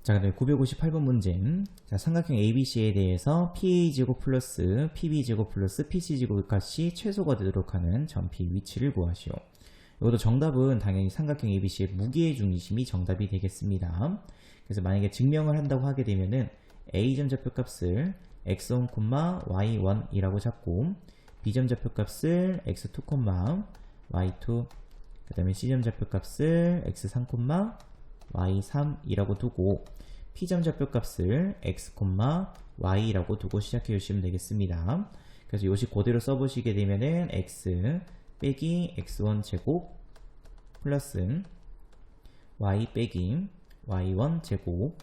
자, 그다음에 958번 문제. 자, 삼각형 ABC에 대해서 PA제곱 플러스 PB제곱 플러스 PC제곱 값이 최소가 되도록 하는 점피 위치를 구하시오. 이것도 정답은 당연히 삼각형 ABC의 무게의 중심이 정답이 되겠습니다. 그래서 만약에 증명을 한다고 하게 되면은 A점 좌표값을 x1, y1이라고 잡고 B점 좌표값을 x2, y2 그 다음에 C점 좌표값을 x3, y3이라고 두고 P점 좌표값을 x, y라고 두고 시작해 주시면 되겠습니다. 그래서 요식 그대로 써보시게 되면은 x 빼기 x1 제곱 플러스 y 빼기 y1 제곱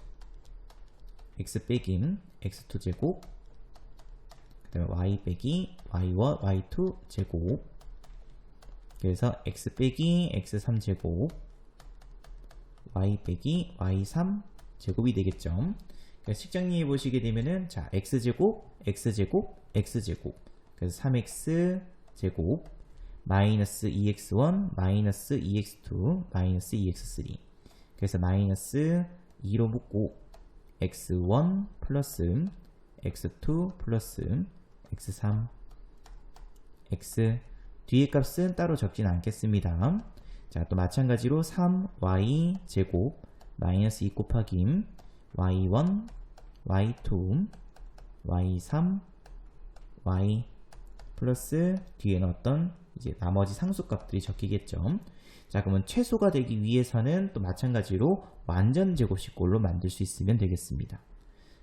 x 빼기 x2 제곱 그 다음에 y 빼기 y1, y2 제곱 그래서 x 빼기 x3 제곱 y 빼기 y3 제곱이 되겠죠. 그래서 식정리해 보시게 되면은 자 x제곱 x제곱 x제곱 그래서 3x 제곱 마이너스 2x1 마이너스 2x2 마이너스 2x3 그래서 마이너스 2로 묶고 x1 플러스 x2 플러스 x3 x 뒤에 값은 따로 적진 않겠습니다. 자, 또 마찬가지로 3y 제곱 마이너스 2 곱하기 y1 y2 y3 y 플러스 뒤에 넣었던 이제 나머지 상수값들이 적히겠죠. 자, 그러면 최소가 되기 위해서는 또 마찬가지로 완전 제곱식꼴로 만들 수 있으면 되겠습니다.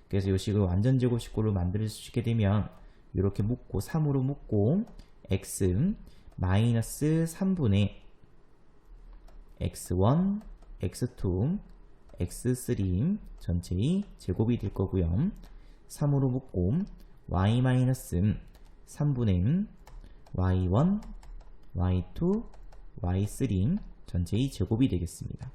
그래서 이 식을 완전 제곱식꼴로 만들 수 있게 되면 이렇게 묶고 3으로 묶고 x 마이너스 3분의 x1, x2, x3 전체의 제곱이 될 거고요. 3으로 묶고 y 마이너스 3분의 y1, y2, y3 전체의 제곱이 되겠습니다.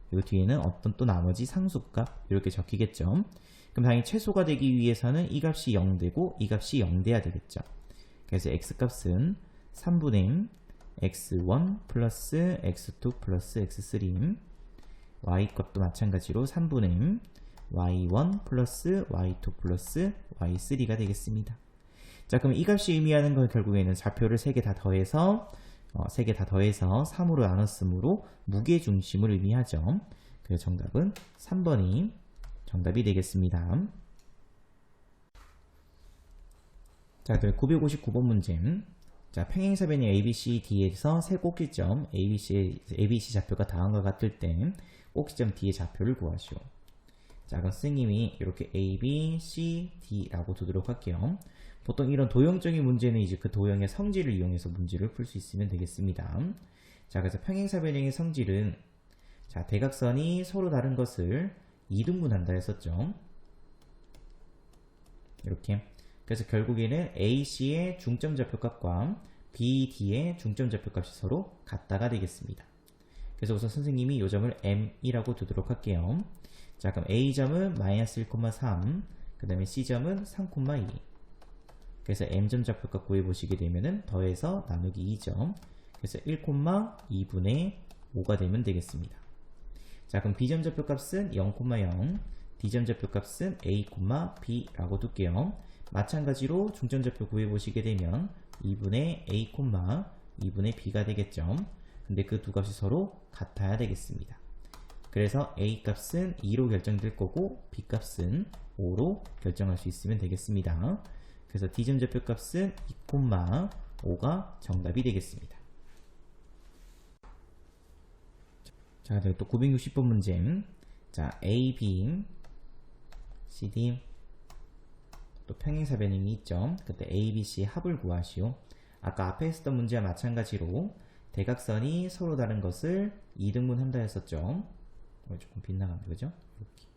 그리고 뒤에는 어떤 또 나머지 상수값 이렇게 적히겠죠. 그럼 당연히 최소가 되기 위해서는 이 값이 0되고 이 값이 0돼야 되겠죠. 그래서 x값은 3분의 x1 플러스 x2 플러스 x3 y값도 마찬가지로 3분의 y1 플러스 y2 플러스 y3가 되겠습니다. 자, 그럼 이 값이 의미하는 건 결국에는 좌표를 3개 다 더해서 3으로 나눴으므로 무게중심을 의미하죠. 그래서 정답은 3번이 정답이 되겠습니다. 자, 959번 문제. 자, 평행사변의 ABCD에서 세 꼭지점 ABC 좌표가 다음과 같을 때 꼭지점 D의 좌표를 구하시오. 자, 그럼 선생님이 이렇게 A, B, C, D라고 두도록 할게요. 보통 이런 도형적인 문제는 이제 그 도형의 성질을 이용해서 문제를 풀 수 있으면 되겠습니다. 자, 그래서 평행사변형의 성질은 자, 대각선이 서로 다른 것을 2등분한다 했었죠. 이렇게. 그래서 결국에는 AC의 중점 좌표값과 BD의 중점 좌표값이 서로 같다가 되겠습니다. 그래서 우선 선생님이 이 점을 M이라고 두도록 할게요. 자, 그럼 A점은 마이너스 1,3, 그 다음에 C점은 3,2. 그래서 M점 좌표값 구해보시게 되면은 더해서 나누기 2점. 그래서 1,2분의 5가 되면 되겠습니다. 자, 그럼 B점 좌표값은 0,0, D점 좌표값은 A, B라고 둘게요. 마찬가지로 중점 좌표 구해보시게 되면 2분의 A, 2분의 B가 되겠죠. 근데 그 두 값이 서로 같아야 되겠습니다. 그래서 A 값은 2로 결정될 거고 B 값은 5로 결정할 수 있으면 되겠습니다. 그래서 D점 좌표 값은 2,5가 정답이 되겠습니다. 자, 또 960번 문제. 자, A, B, C, D 또 평행사변형이 있죠. 그때 A, B, C 합을 구하시오. 아까 앞에 했었던 문제와 마찬가지로 대각선이 서로 다른 것을 2등분 한다 했었죠. 조금 빗나갑니다. 그죠? 이렇게.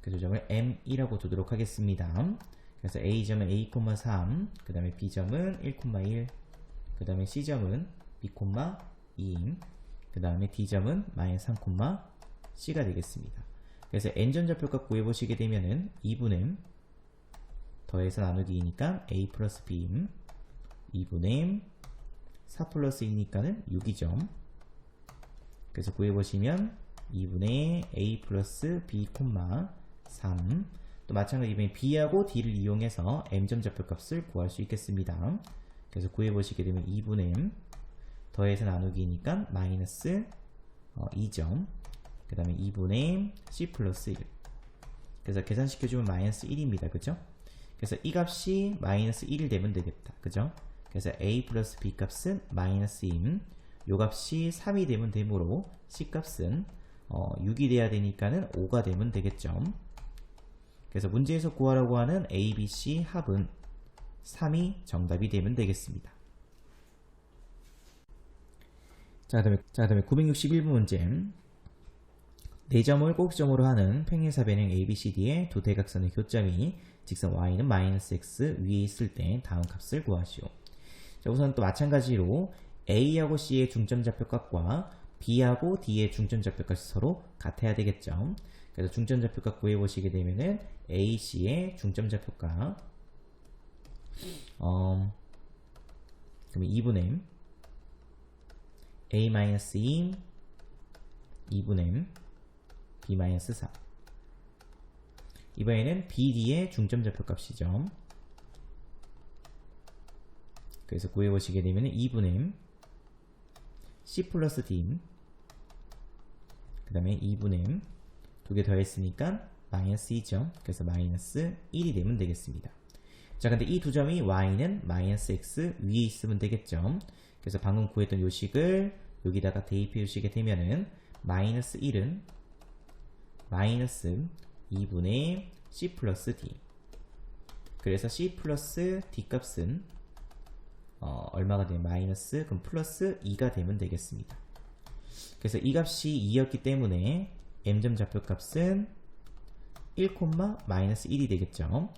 그 조정을 M이라고 두도록 하겠습니다. 그래서 A점은 a, 3, 그 다음에 B점은 1,1, 그 다음에 C점은 b, 2, 그 다음에 D점은 마이너스 3, C가 되겠습니다. 그래서 n점 좌표값 구해보시게 되면은 2분의 더해서 나누기 2니까 a 플러스 b 2분의 4 플러스 2니까는 6이죠. 그래서 구해보시면 2분의 a 플러스 b, 3, 또 마찬가지로 b하고 d를 이용해서 m점 좌표값을 구할 수 있겠습니다. 그래서 구해보시게 되면 2분의 더해서 나누기니까 마이너스 2점, 그 다음에 2분의 c 플러스 1. 그래서 계산시켜주면 마이너스 1입니다. 그죠? 그래서 이 값이 마이너스 1이 되면 되겠다. 그죠? 그래서 a 플러스 b 값은 마이너스 2, 요 값이 3이 되면 되므로 c 값은 6이 돼야 되니까는 5가 되면 되겠죠. 그래서 문제에서 구하라고 하는 a, b, c 합은 3이 정답이 되면 되겠습니다. 자, 그 다음에 961번 문제. 4점을 꼭지점으로 하는 평행사변형 ABCD의 두 대각선의 교점이 직선 y는 마이너스 x 위에 있을 때 다음 값을 구하시오. 자, 우선 또 마찬가지로 A하고 C의 중점 좌표값과 B하고 D의 중점 좌표값이 서로 같아야 되겠죠. 그래서 중점 좌표값 구해보시게 되면은 A, C의 중점 좌표값 그러면 2분의 A-2 2분의 B-4 이번에는 BD의 중점 좌표값이죠. 그래서 구해보시게 되면 2분의 C 플러스 D 그 다음에 2분의 두 개 더했으니까 마이너스 2죠. 그래서 마이너스 1이 되면 되겠습니다. 자, 근데 이 두 점이 y는 마이너스 x 위에 있으면 되겠죠. 그래서 방금 구했던 요식을 여기다가 대입해 주시게 되면은 마이너스 1은 마이너스 2분의 c 플러스 d. 그래서 c 플러스 d 값은 얼마가 되면 마이너스 그럼 플러스 2가 되면 되겠습니다. 그래서 이 값이 2였기 때문에 m점 좌표값은 1, 마이너스 1이 되겠죠.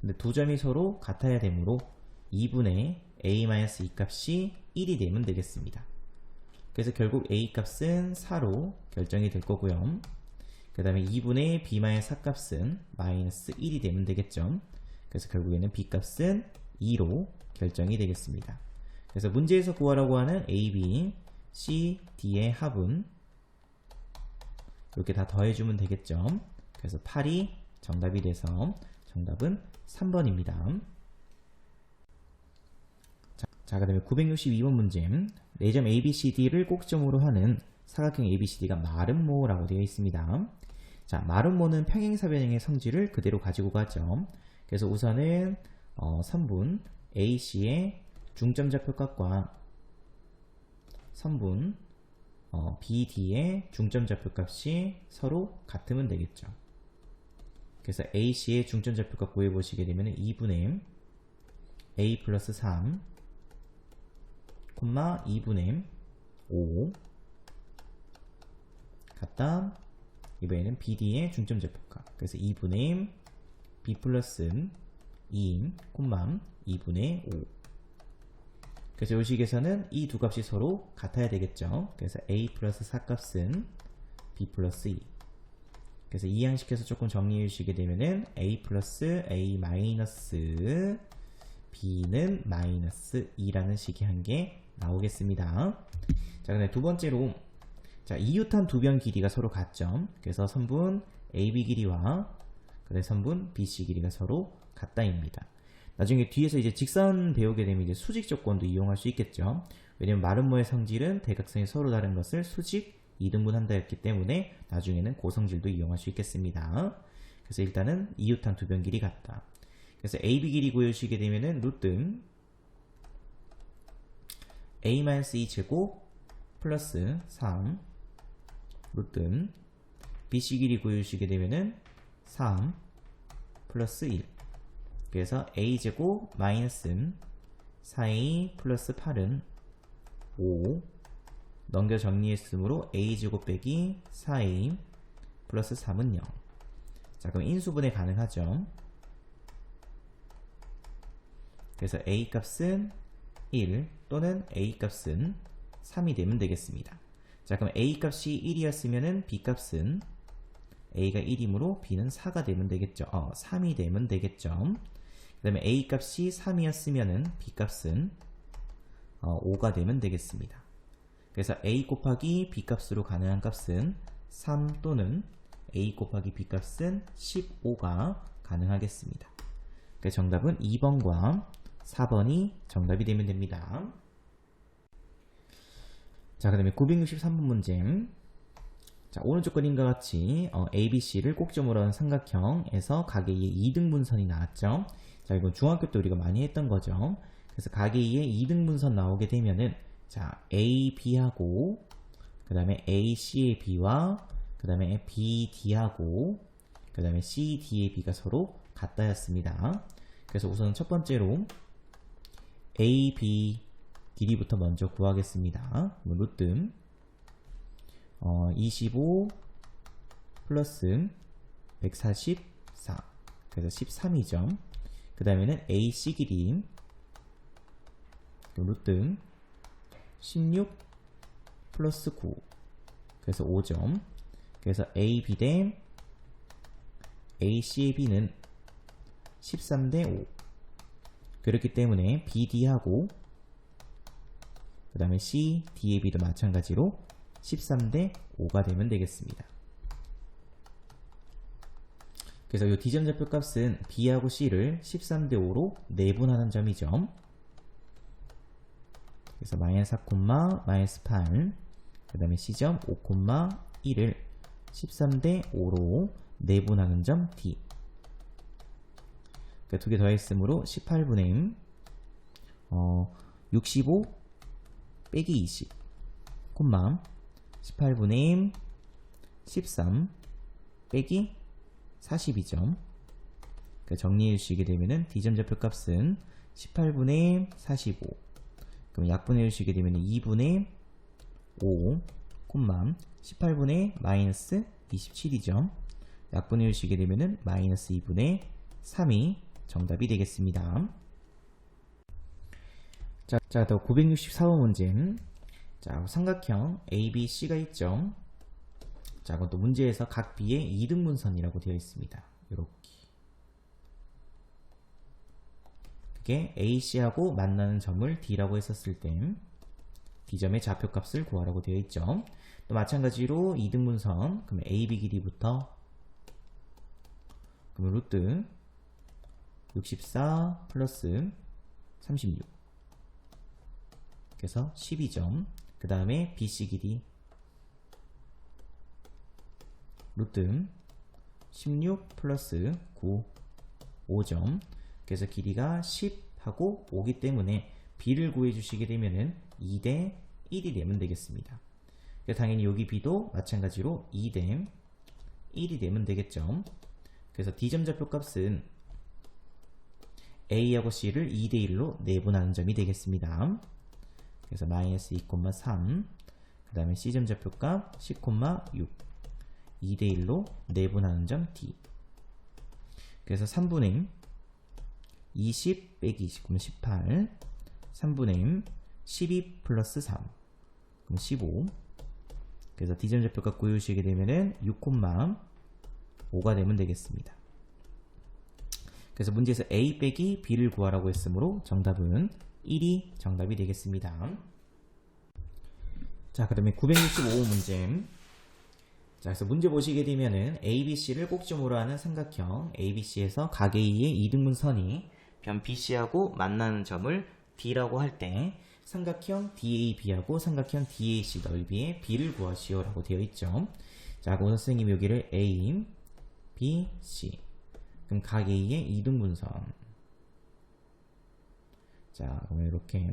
근데 두 점이 서로 같아야 되므로 2분의 a-2 값이 1이 되면 되겠습니다. 그래서 결국 a 값은 4로 결정이 될 거고요. 그 다음에 2분의 b-4 값은 마이너스 1이 되면 되겠죠. 그래서 결국에는 b 값은 2로 결정이 되겠습니다. 그래서 문제에서 구하라고 하는 a, b, c, d의 합은 이렇게 다 더해주면 되겠죠. 그래서 8이 정답이 돼서 정답은 3번입니다. 자, 그 다음에 962번 문제. 4점 ABCD를 꼭지점으로 하는 사각형 ABCD가 마름모라고 되어 있습니다. 자, 마름모는 평행사변형의 성질을 그대로 가지고 가죠. 그래서 우선은 선분 AC의 중점 좌표값과 선분 BD의 중점 좌표값이 서로 같으면 되겠죠. 그래서 AC의 중점 좌표값 구해보시게 되면 2분의 A 플러스 3 2분의 5 같다. 이번에는 BD의 중점 좌표값. 그래서 2분의 B 플러스 2, 2분의 5. 그래서 이 식에서는 이 두 값이 서로 같아야 되겠죠. 그래서 A 플러스 4 값은 B 플러스 2. 그래서 이항식해서 조금 정리해 주시게 되면은 A 플러스 A 마이너스 B는 마이너스 2라는 식이 한 개 나오겠습니다. 자, 근데 두 번째로 자, 이유탄 두 변 길이가 서로 같죠. 그래서 선분 AB 길이와 선분 BC 길이가 서로 같다입니다. 나중에 뒤에서 이제 직선 배우게 되면 이제 수직 조건도 이용할 수 있겠죠. 왜냐면 마름모의 성질은 대각선이 서로 다른 것을 수직 2등분한다 했기 때문에 나중에는 고성질도 이용할 수 있겠습니다. 그래서 일단은 이유탄 두 변 길이 같다. 그래서 AB 길이 구해주시게 되면은 루트 A-2 제곱 플러스 3 루트 BC 길이 구해주시게 되면은 3 플러스 1. 그래서 A제곱 마이너스 4A 플러스 8은 5 넘겨 정리했으므로 A제곱 빼기 4A 플러스 3은 0. 자, 그럼 인수분해 가능하죠. 그래서 a 값은 1 또는 a 값은 3이 되면 되겠습니다. 자, 그럼 a 값이 1이었으면은 b 값은 a가 1이므로 b는 4가 되면 되겠죠. 3이 되면 되겠죠. 그 다음에 a 값이 3이었으면은 b 값은 5가 되면 되겠습니다. 그래서 a 곱하기 b 값으로 가능한 값은 3 또는 a 곱하기 b 값은 15가 가능하겠습니다. 그래서 정답은 2번과 4번이 정답이 되면 됩니다. 자, 그 다음에 963번 문제. 자, 오른쪽 그림과 같이 ABC를 꼭점으로 한 삼각형에서 가계의 2등분선이 나왔죠. 자, 이건 중학교 때 우리가 많이 했던 거죠. 그래서 가계의 2등분선 나오게 되면은 자, AB하고 그 다음에 AC의 B와 그 다음에 BD하고 그 다음에 CD의 B가 서로 같다였습니다. 그래서 우선 첫 번째로 AB 길이부터 먼저 구하겠습니다. 루트 25 플러스 144 그래서 13이죠. 그 다음에는 AC 길이 루트 16 플러스 9 그래서 5점. 그래서 AB 대 AC의 B는 13 대 5 그렇기 때문에 BD하고 그 다음에 CD의 B도 마찬가지로 13 대 5가 되면 되겠습니다. 그래서 이 D점좌표 값은 B하고 C를 13 대 5로 내분하는 점이죠. 그래서 마이너스 4, 마이너스 8, 그 다음에 C점 5, 1을 13 대 5로 내분하는 점 D. 그러니까 두 개 더했으므로 18분의 65 빼기 20, 18분의 13 빼기 42점. 그러니까 정리해 주시게 되면은 D점좌표 값은 18분의 45. 그럼 약분해 주시게 되면 2분의 5, 18분의 마이너스 27이죠. 약분해 주시게 되면은 마이너스 2분의 3이 정답이 되겠습니다. 자, 더 964번 문제. 자, 삼각형 ABC가 있죠. 자, 그건 또 문제에서 각 B의 2등분선이라고 되어 있습니다. 이렇게. 그게 AC하고 만나는 점을 D라고 했었을 때 D점의 좌표값을 구하라고 되어 있죠. 또 마찬가지로 2등분선, 그러면 AB 길이부터 그러면 루트 64 플러스 36 그래서 12점. 그 다음에 BC 길이 루트 16 플러스 9 5점. 그래서 길이가 10하고 5기 때문에 B를 구해주시게 되면은 2대 1이 되면 되겠습니다. 당연히 여기 B도 마찬가지로 2대 1이 되면 되겠죠. 그래서 D점좌표 값은 A하고 C를 2대 1로 내분하는 점이 되겠습니다. 그래서 마이너스 2,3 그 다음에 C점좌표 값 10,6 2대 1로 내분하는 점 D. 그래서 3분의 20 빼기 20 그러면 18 3분의 12 플러스 3 그럼 15. 그래서 D점좌표 값 구해주시게 되면은 6,5가 되면 되겠습니다. 그래서 문제에서 A 빼기 B를 구하라고 했으므로 정답은 1이 정답이 되겠습니다. 자, 그 다음에 965호 문제. 자, 그래서 문제 보시게 되면은 ABC를 꼭지점으로 하는 삼각형 ABC에서 가계의 2등분선이 변 BC하고 만나는 점을 D라고 할 때 삼각형 DAB하고 삼각형 DAC 넓이의 B를 구하시오 라고 되어 있죠. 자, 그럼 선생님이 여기를 A, B, C 그럼 가계의 2등분선. 자, 그러면 이렇게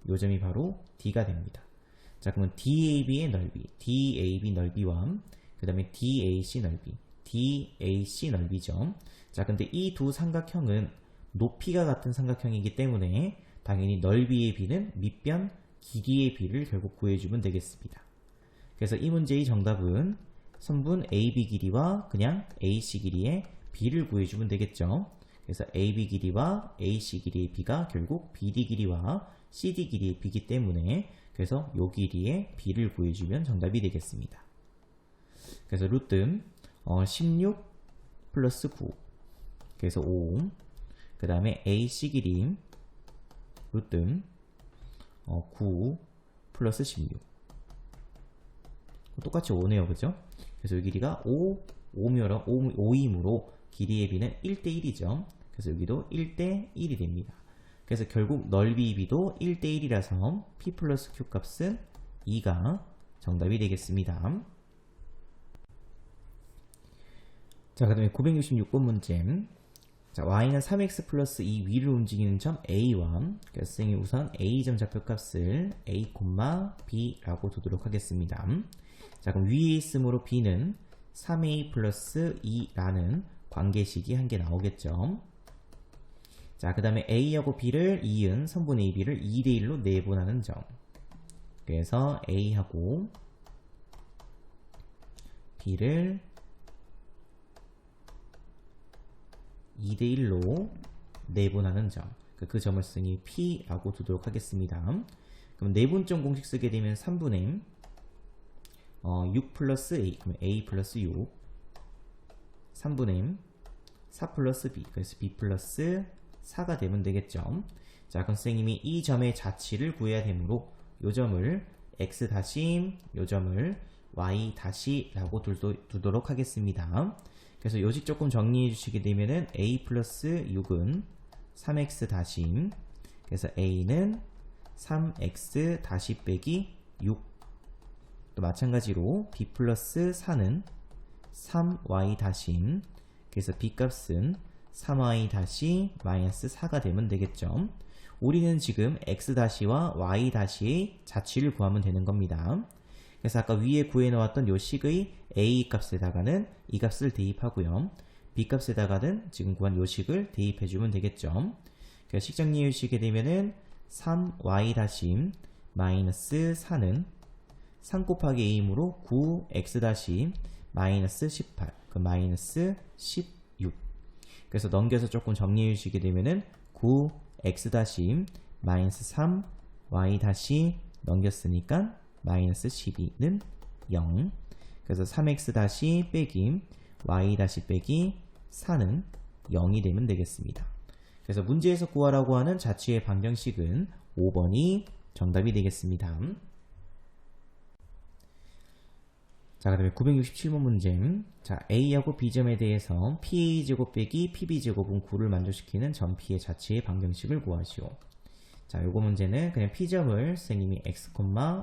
요 점이 바로 D가 됩니다. 자, 그러면 DAB의 넓이, DAB 넓이와 그 다음에 DAC 넓이, DAC 넓이죠. 자, 근데 이 두 삼각형은 높이가 같은 삼각형이기 때문에 당연히 넓이의 B는 밑변 길이의 B를 결국 구해주면 되겠습니다. 그래서 이 문제의 정답은 선분 AB 길이와 그냥 AC 길이의 B를 구해주면 되겠죠. 그래서 AB 길이와 AC 길이의 b가 결국 BD 길이와 CD 길이의 b이기 때문에 그래서 요 길이의 b를 구해주면 정답이 되겠습니다. 그래서 루트 16 플러스 9 그래서 5 그 다음에 AC 길이 루트 9 플러스 16 똑같이 5네요. 그죠? 그래서 이 길이가 5이므로 길이의 b는 1대1이죠. 그래서 여기도 1대1이 됩니다. 그래서 결국 넓이 b도 1대1이라서 p 플러스 q 값은 2가 정답이 되겠습니다. 자, 그 다음에 966번 문제. 자, y는 3x 플러스 2 위를 움직이는 점 a와 그래서 선생님이 우선 a점 좌표값을 a, b라고 두도록 하겠습니다. 자, 그럼 위에 있으므로 b는 3a 플러스 2라는 관계식이 한 개 나오겠죠. 자, 그 다음에 a하고 b를 이은 선분 ab를 2대1로 내분하는 점. 그래서 a하고 b를 2대1로 내분하는 점. 그 점을 쓰니 p라고 두도록 하겠습니다. 그럼 내분점 공식 쓰게 되면 3분의 6 플러스 a, 그럼 a 플러스 6 3분의 4 플러스 b, 그래서 b 플러스 4가 되면 되겠죠. 자, 그럼 선생님이 이 점의 자치를 구해야 되므로 요 점을 x 다시, 요 점을 y 다시 라고 두도록 하겠습니다. 그래서 요식 조금 정리해 주시게 되면은 a 플러스 6은 3x 다시, 그래서 a는 3x 다시 빼기 6, 또 마찬가지로 b 플러스 4는 3y 다시, 그래서 b 값은 3y 다시 마이너스 4가 되면 되겠죠. 우리는 지금 x 다시와 y 다시의 자취를 구하면 되는 겁니다. 그래서 아까 위에 구해놓았던 요 식의 a 값에다가는 이 값을 대입하고요. b 값에다가는 지금 구한 요 식을 대입해주면 되겠죠. 그래서 식 정리해주시게 되면은 3y 다시 마이너스 4는 3 곱하기 a이므로 9x 다시 마이너스 18, 그 마이너스 16. 그래서 넘겨서 조금 정리해 주시게 되면은 9x 다시 마이너스 3 y 다시 넘겼으니까 마이너스 12는 0. 그래서 3x 다시 빼기 y 다시 빼기 4는 0이 되면 되겠습니다. 그래서 문제에서 구하라고 하는 자취의 방정식은 5번이 정답이 되겠습니다. 자, 그 다음에 967번 문제. 자, A하고 B점에 대해서 PA제곱 빼기 PB제곱은 9를 만족시키는 점 P의 자취의 방정식을 구하시오. 자, 요거 문제는 그냥 P점을 선생님이 X,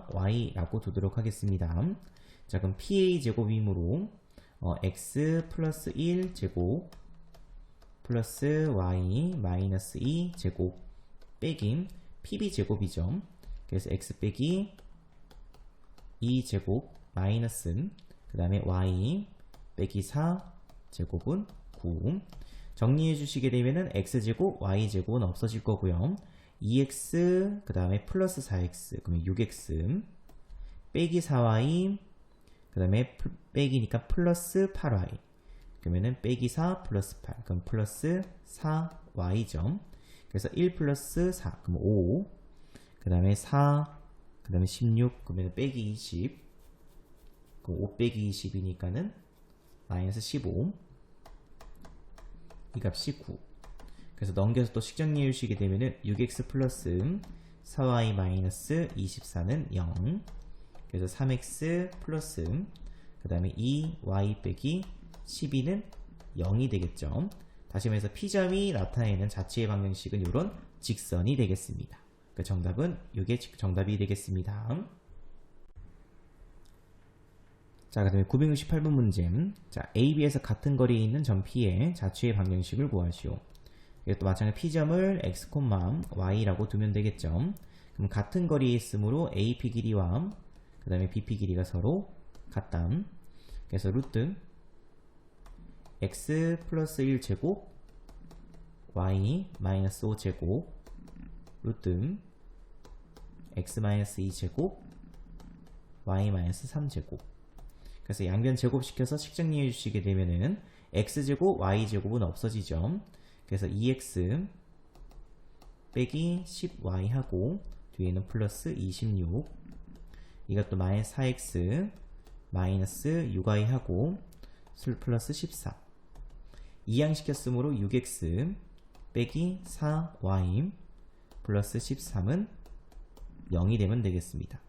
Y라고 두도록 하겠습니다. 자, 그럼 PA제곱이므로 X 플러스 1제곱 플러스 Y 마이너스 2제곱 빼기 PB제곱이죠. 그래서 X 빼기 2제곱 마이너스 그 다음에 y 빼기 4 제곱은 9. 정리해 주시게 되면은 x제곱 y제곱은 없어질 거고요. 2x 그 다음에 플러스 4x 그러면 6x 빼기 4y 그 다음에 빼기니까 플러스 8y 그러면은 빼기 4 플러스 8 그럼 플러스 4y죠. 그래서 1 플러스 4 그럼 5 그 다음에 4 그 다음에 16 그러면 빼기 20 그럼 5 빼기 20이니까는 마이너스 15 이 값이 9. 그래서 넘겨서 또 식정리해 주시게 되면은 6x 플러스 4y 마이너스 24는 0. 그래서 3x 플러스 그 다음에 2y 빼기 12는 0이 되겠죠. 다시 말해서 P점이 나타내는 자취의 방정식은 이런 직선이 되겠습니다. 그 정답은 이게 정답이 되겠습니다. 자, 그 다음에 968번 문제. 자, AB에서 같은 거리에 있는 점 P의 자취의 방정식을 구하시오. 이것도 마찬가지로 P점을 X, Y라고 두면 되겠죠. 그럼 같은 거리에 있으므로 AP 길이와 그 다음에 BP 길이가 서로 같다. 그래서 루트 X 플러스 1제곱 Y 마이너스 5제곱 루트 X 마이너스 2제곱 Y 마이너스 3제곱. 그래서 양변 제곱시켜서 식정리해 주시게 되면은 x제곱, y제곱은 없어지죠. 그래서 2x 빼기 10y 하고 뒤에는 플러스 26, 이것도 마이너스 4x 마이너스 6y 하고 플러스 14, 이항시켰으므로 6x 빼기 4y 플러스 13은 0이 되면 되겠습니다.